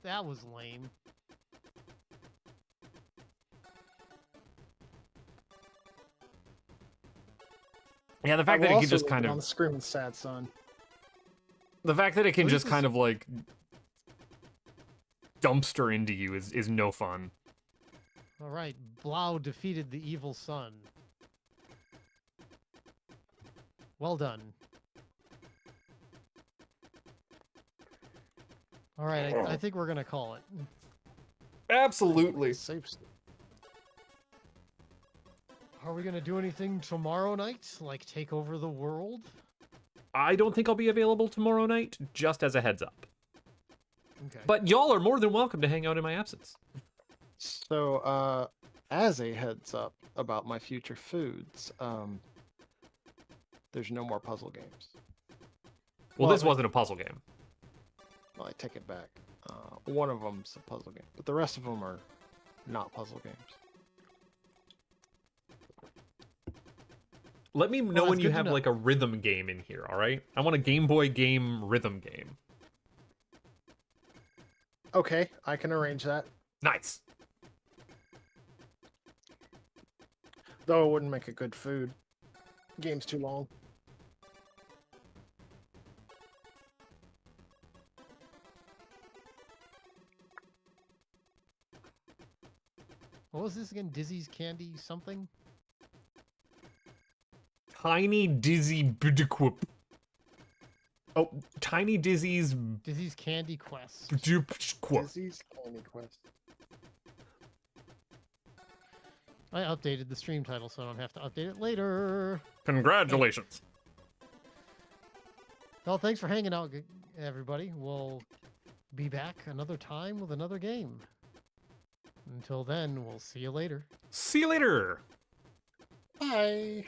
that was lame. Yeah, the fact that it can just kind on of... the screaming sad son. The fact that it can What is just kind of, like, dumpster into you is no fun. All right, Blau defeated the evil sun. Well done. All right, I think we're gonna call it. Absolutely. Safe state. Are we gonna do anything tomorrow night? Like take over the world? I don't think I'll be available tomorrow night, just as a heads up. Okay. But y'all are more than welcome to hang out in my absence. So, as a heads up about my future foods, there's no more puzzle games. Well, Well, this wasn't a puzzle game. Well, I take it back. One of them's a puzzle game, but the rest of them are not puzzle games. Let me know that's when you good to have know. like a rhythm game in here, all right? I want a Game Boy game rhythm game. Okay, I can arrange that. Nice. Though it wouldn't make a good food. Game's too long. What was this again? Dizzy's Candy something? Tiny Dizzy Bidiquip. Oh, Tiny Dizzy's Dizzy's Candy Quest. Bidiquip. Dizzy's Candy Quest. I updated the stream title so I don't have to update it later. Congratulations. Well, thanks for hanging out, everybody. We'll be back another time with another game. Until then, we'll see you later. See you later. Bye.